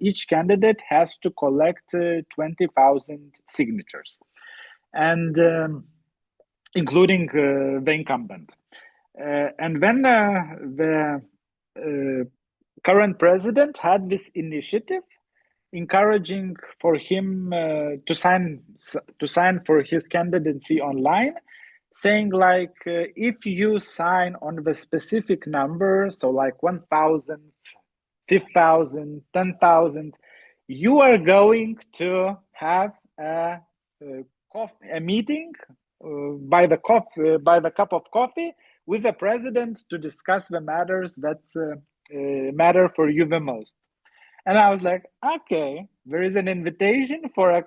each candidate has to collect 20,000 signatures, and including the incumbent. And when the current president had this initiative encouraging for him to sign for his candidacy online, saying like if you sign on the specific number, so like 1,000, 5,000, 10,000, you are going to have a meeting by the cup of coffee with the president to discuss the matters that matter for you the most. And I was like, okay, there is an invitation for a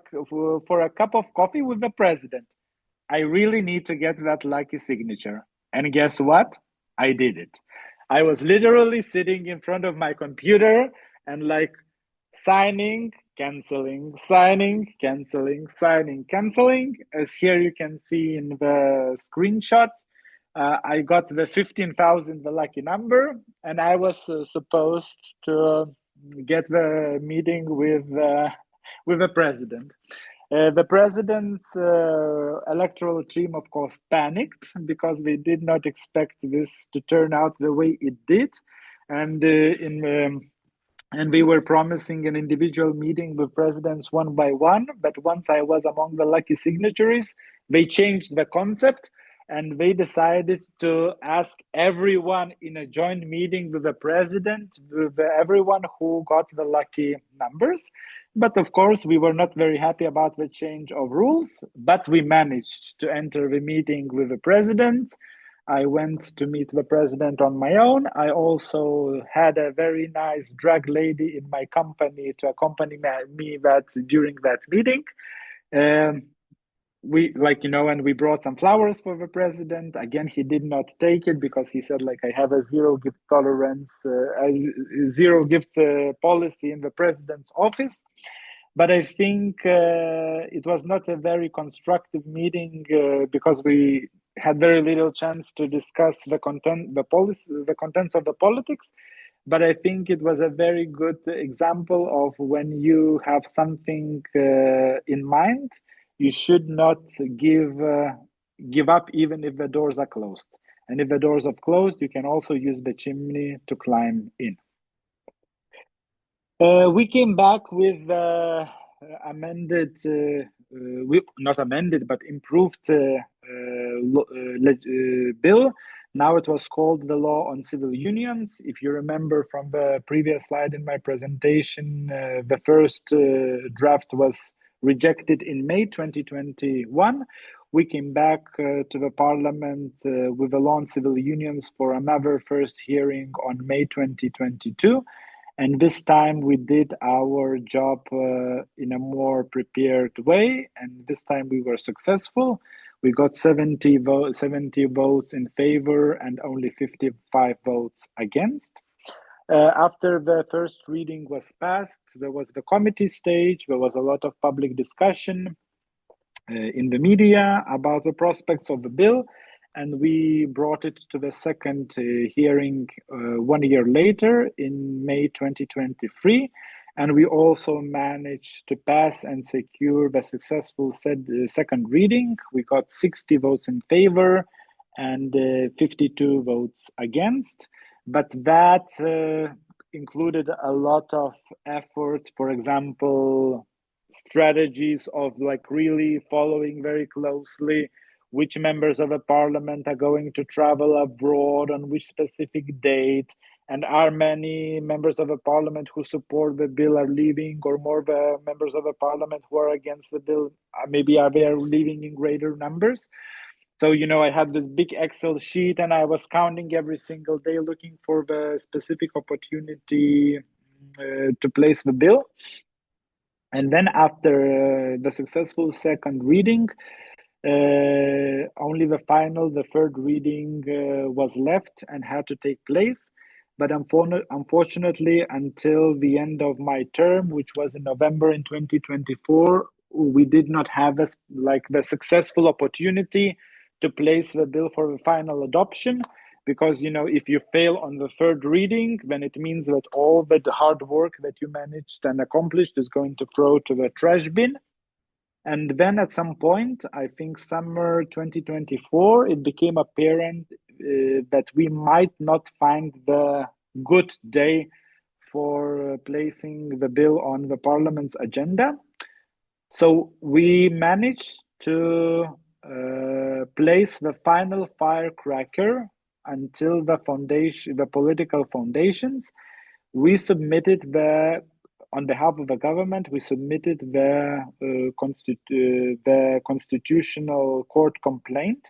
cup of coffee with the president. I really need to get that lucky signature. And guess what? I did it. I was literally sitting in front of my computer and like signing, canceling, signing, canceling, signing, canceling. As here you can see in the screenshot, I got the 15,000, the lucky number, and I was supposed to get the meeting with the president. The president's electoral team, of course, panicked because they did not expect this to turn out the way it did, and and we were promising an individual meeting with presidents one by one. But once I was among the lucky signatories, they changed the concept and they decided to ask everyone in a joint meeting with the president, with everyone who got the lucky numbers. But of course, we were not very happy about the change of rules, but we managed to enter the meeting with the president. I went to meet the president on my own. I also had a very nice drag lady in my company to accompany me during that meeting. Um, we and we brought some flowers for the president. Again, he did not take it because he said like I have a zero gift tolerance, a zero gift policy in the president's office. But I think it was not a very constructive meeting because we had very little chance to discuss the content, the policy, the contents of the politics. But I think it was a very good example of when you have something in mind, you should not give up even if the doors are closed. And if the doors are closed, you can also use the chimney to climb in. We came back with amended, not amended, but improved bill. Now it was called the Law on Civil Unions. If you remember from the previous slide in my presentation, the first draft was rejected in May 2021. We came back to the parliament with the Law on Civil Unions for another first hearing on May 2022. And this time we did our job in a more prepared way. And this time we were successful. We got 70 votes in favor and only 55 votes against. After the first reading was passed, there was the committee stage. There was a lot of public discussion in the media about the prospects of the bill. And we brought it to the second hearing 1 year later in May 2023. And we also managed to pass and secure the successful second reading. We got 60 votes in favor and 52 votes against. But that included a lot of effort. For example, strategies of like really following very closely which members of the parliament are going to travel abroad on which specific date, and are many members of the parliament who support the bill are leaving, or more the members of the parliament who are against the bill maybe are they leaving in greater numbers. So I had this big Excel sheet and I was counting every single day looking for the specific opportunity to place the bill. And then after the successful second reading, only the third reading was left and had to take place. But unfortunately, until the end of my term, which was in November in 2024, we did not have the successful opportunity to place the bill for the final adoption because if you fail on the third reading, then it means that all the hard work that you managed and accomplished is going to throw to the trash bin. And then at some point, I think summer 2024, it became apparent that we might not find the good day for placing the bill on the parliament's agenda. So we managed to place the final firecracker until the political foundations. We submitted on behalf of the government, we submitted the constitutional court complaint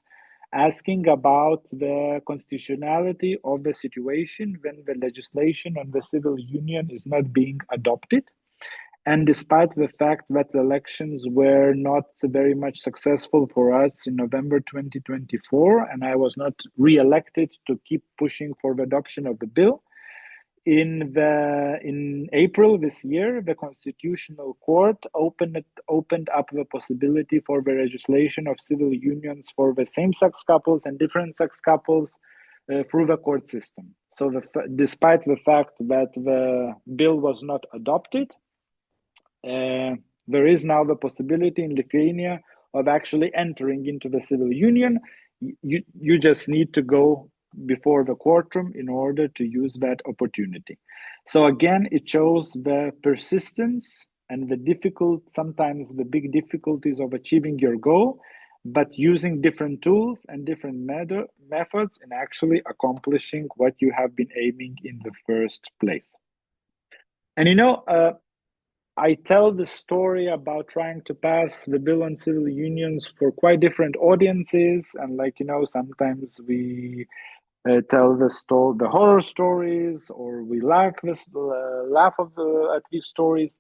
asking about the constitutionality of the situation when the legislation on the civil union is not being adopted. And despite the fact that the elections were not very much successful for us in November 2024, and I was not re-elected to keep pushing for the adoption of the bill, in April this year, the Constitutional Court opened up the possibility for the legislation of civil unions for the same-sex couples and different-sex couples through the court system. So, despite the fact that the bill was not adopted, there is now the possibility in Lithuania of actually entering into the civil union. You just need to go before the courtroom in order to use that opportunity. So again, it shows the persistence and sometimes the big difficulties of achieving your goal, but using different tools and different methods in actually accomplishing what you have been aiming in the first place. And I tell the story about trying to pass the bill on civil unions for quite different audiences, and sometimes we tell the horror stories, or we laugh at these stories.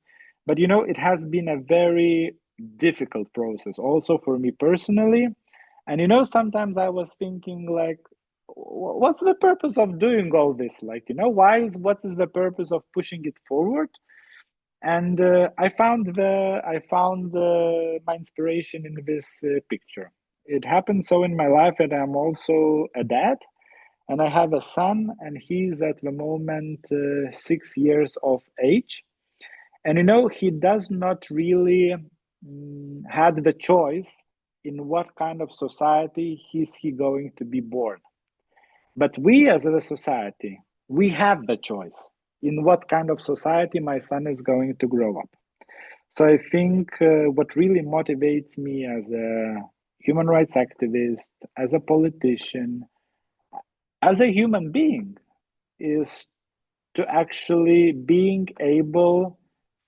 But it has been a very difficult process, also for me personally. And sometimes I was thinking, like, what's the purpose of doing all this? What is the purpose of pushing it forward? And I found my inspiration in this picture. It happened so in my life that I'm also a dad, and I have a son, and he's at the moment 6 years of age. And he does not really had the choice in what kind of society is he going to be born. But we as a society, we have the choice in what kind of society my son is going to grow up. So I think what really motivates me as a human rights activist, as a politician, as a human being, is to actually being able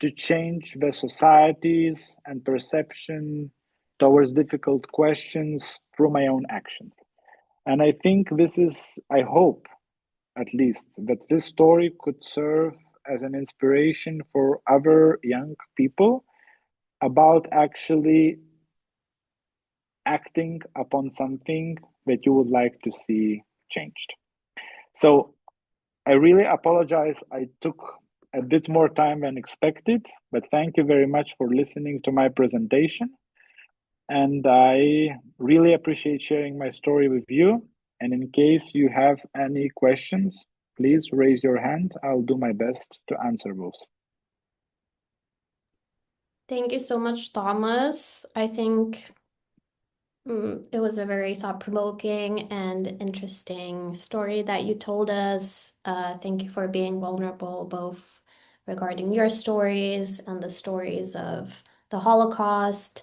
to change the societies and perception towards difficult questions through my own actions. And I think I hope at least, that this story could serve as an inspiration for other young people about actually acting upon something that you would like to see changed. So I really apologize. I took a bit more time than expected, but thank you very much for listening to my presentation. And I really appreciate sharing my story with you. And in case you have any questions, please raise your hand. I'll do my best to answer those. Thank you so much, Thomas. I think it was a very thought-provoking and interesting story that you told us. Thank you for being vulnerable, both regarding your stories and the stories of the Holocaust.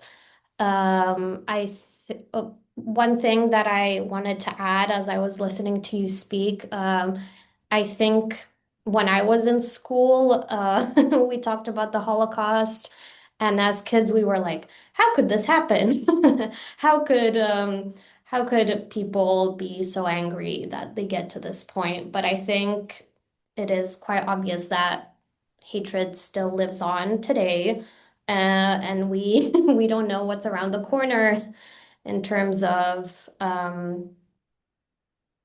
One thing that I wanted to add as I was listening to you speak, I think when I was in school, we talked about the Holocaust, and as kids, we were like, "How could this happen? How could how could people be so angry that they get to this point?" But I think it is quite obvious that hatred still lives on today, and we we don't know what's around the corner in terms of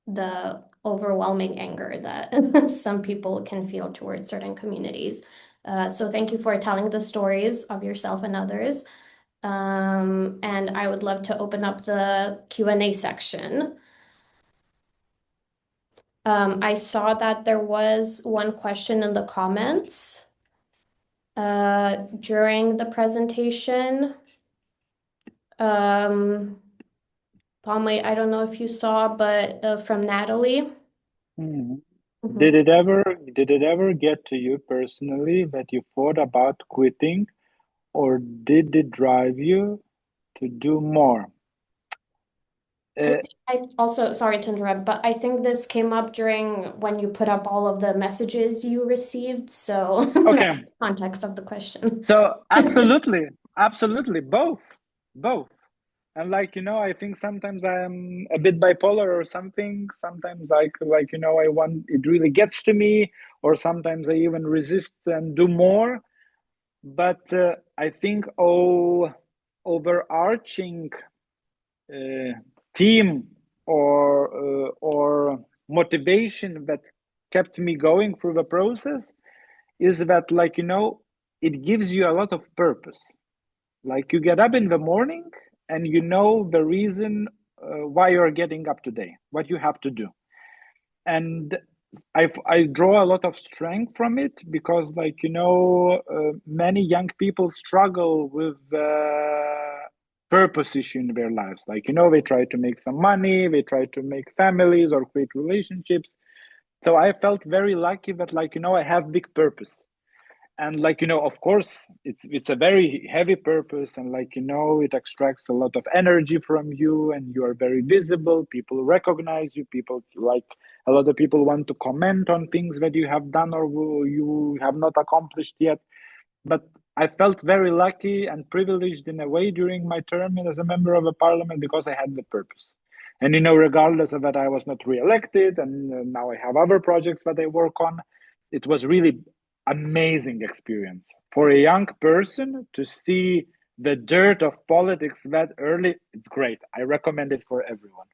the overwhelming anger that some people can feel towards certain communities. So thank you for telling the stories of yourself and others. And I would love to open up the Q&A section. I saw that there was one question in the comments during the presentation. Palmy, I don't know if you saw, but from Natalie. Mhm. Mhm. Did it ever get to you personally that you thought about quitting, or did it drive you to do more? I Uh, think I also, sorry to interrupt, but I think this came up during when you put up all of the messages you received. So that's okay, the context of the question. so absolutely, both. And I think sometimes I'm a bit bipolar or something. Sometimes I want it really gets to me, or sometimes I even resist and do more. But I think overarching uh, theme or motivation that kept me going through the process is that it gives you a lot of purpose. Like you get up in the morning and you know the reason why you're getting up today, what you have to do. And I draw a lot of strength from it because, many young people struggle with purpose issue in their lives. They try to make some money, they try to make families or create relationships. So I felt very lucky that, I have big purpose. And of course it's a very heavy purpose, and it extracts a lot of energy from you, and you are very visible, people recognize you, people a lot of people want to comment on things that you have done or you have not accomplished yet. But I felt very lucky and privileged in a way during my term as a member of a parliament because I had the purpose. And regardless of that, I was not re-elected, and now I have other projects that I work on. It was really amazing experience for a young person to see the dirt of politics that early. It's great. I recommend it for everyone.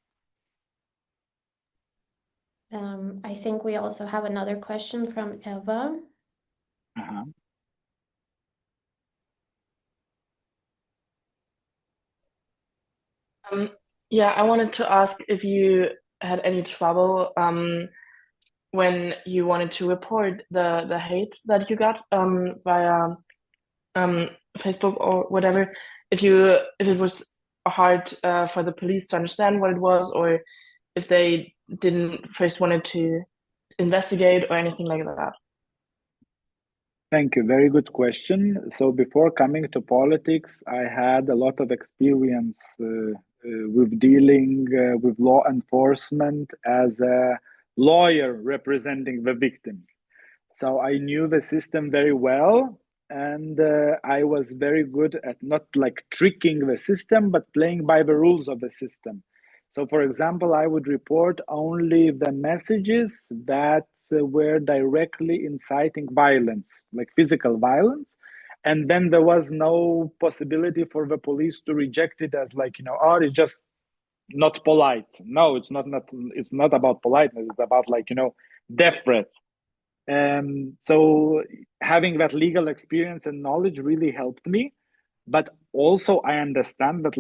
I think we also have another question from Eva. Uh-huh. Um, yeah, I wanted to ask if you had any trouble when you wanted to report the hate that you got via um, Facebook or whatever. If it was hard for the police to understand what it was, or if they didn't first wanted to investigate or anything like that. Thank you. Very good question. So before coming to politics, I had a lot of experience with dealing with law enforcement as a lawyer representing the victims. So I knew the system very well, and I was very good at not like tricking the system, but playing by the rules of the system. So, for example, I would report only the messages that were directly inciting violence, like physical violence. And then there was no possibility for the police to reject it as oh, it's just not polite. No, it's not about politeness. It's about death threats. So having that legal experience and knowledge really helped me. But also I understand that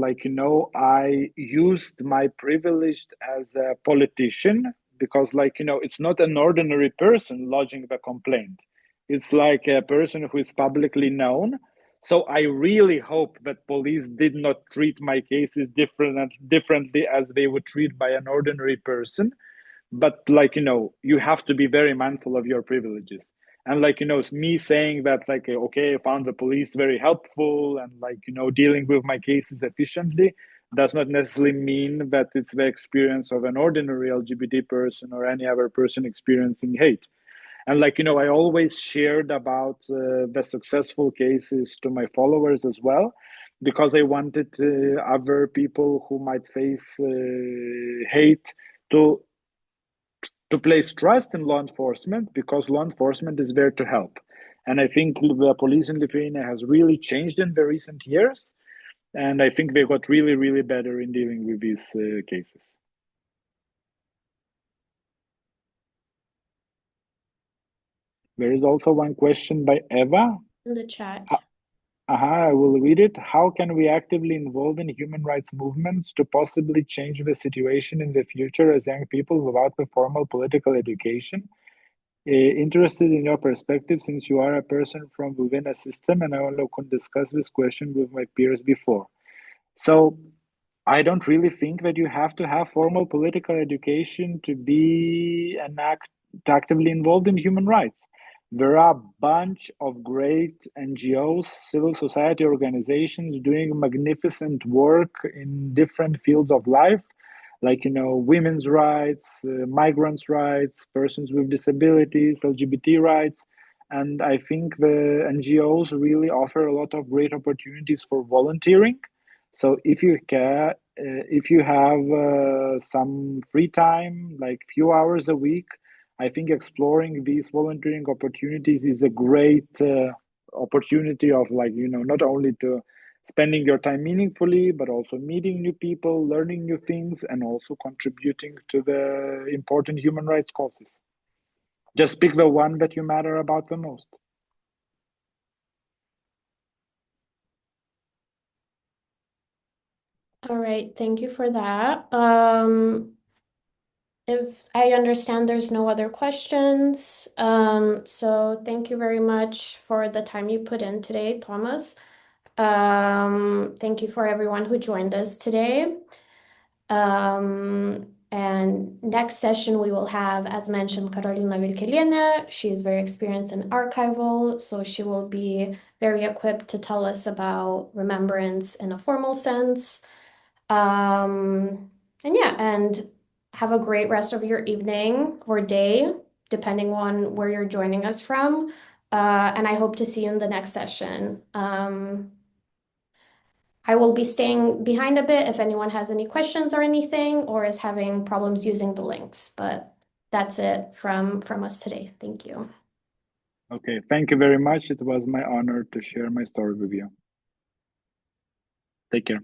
I used my privilege as a politician because it's not an ordinary person lodging the complaint. It's like a person who is publicly known. So I really hope that police did not treat my cases differently as they would treat by an ordinary person. But you have to be very mindful of your privileges. And me saying that okay, I found the police very helpful and dealing with my cases efficiently does not necessarily mean that it's the experience of an ordinary LGBT person or any other person experiencing hate. And I always shared about the successful cases to my followers as well, because I wanted other people who might face hate to place trust in law enforcement, because law enforcement is there to help. And I think the police in Lithuania has really changed in the recent years. And I think they got really, really better in dealing with these cases. There is also one question by Eva. In the chat. I will read it. How can we actively involve in human rights movements to possibly change the situation in the future as young people without the formal political education? Interested in your perspective since you are a person from within a system, and I only could discuss this question with my peers before. So I don't really think that you have to have formal political education to be actively involved in human rights. There are a bunch of great NGOs, civil society organizations doing magnificent work in different fields of life, like women's rights, migrants' rights, persons with disabilities, LGBT rights. And I think the NGOs really offer a lot of great opportunities for volunteering. So if you care, if you have some free time, like few hours a week, I think exploring these volunteering opportunities is a great opportunity of, like, not only to spending your time meaningfully, but also meeting new people, learning new things, and also contributing to the important human rights causes. Just pick the one that you matter about the most. All right, thank you for that. If I understand, there's no other questions. So thank you very much for the time you put in today, Thomas. Thank you for everyone who joined us today. And next session we will have, as mentioned, Karolina Vilkeliene. She's very experienced in archival, so she will be very equipped to tell us about remembrance in a formal sense. And yeah, and have a great rest of your evening or day, depending on where you're joining us from. And I hope to see you in the next session. I will be staying behind a bit if anyone has any questions or anything, or is having problems using the links. But that's it from us today. Thank you. Okay, thank you very much. It was my honor to share my story with you. Take care.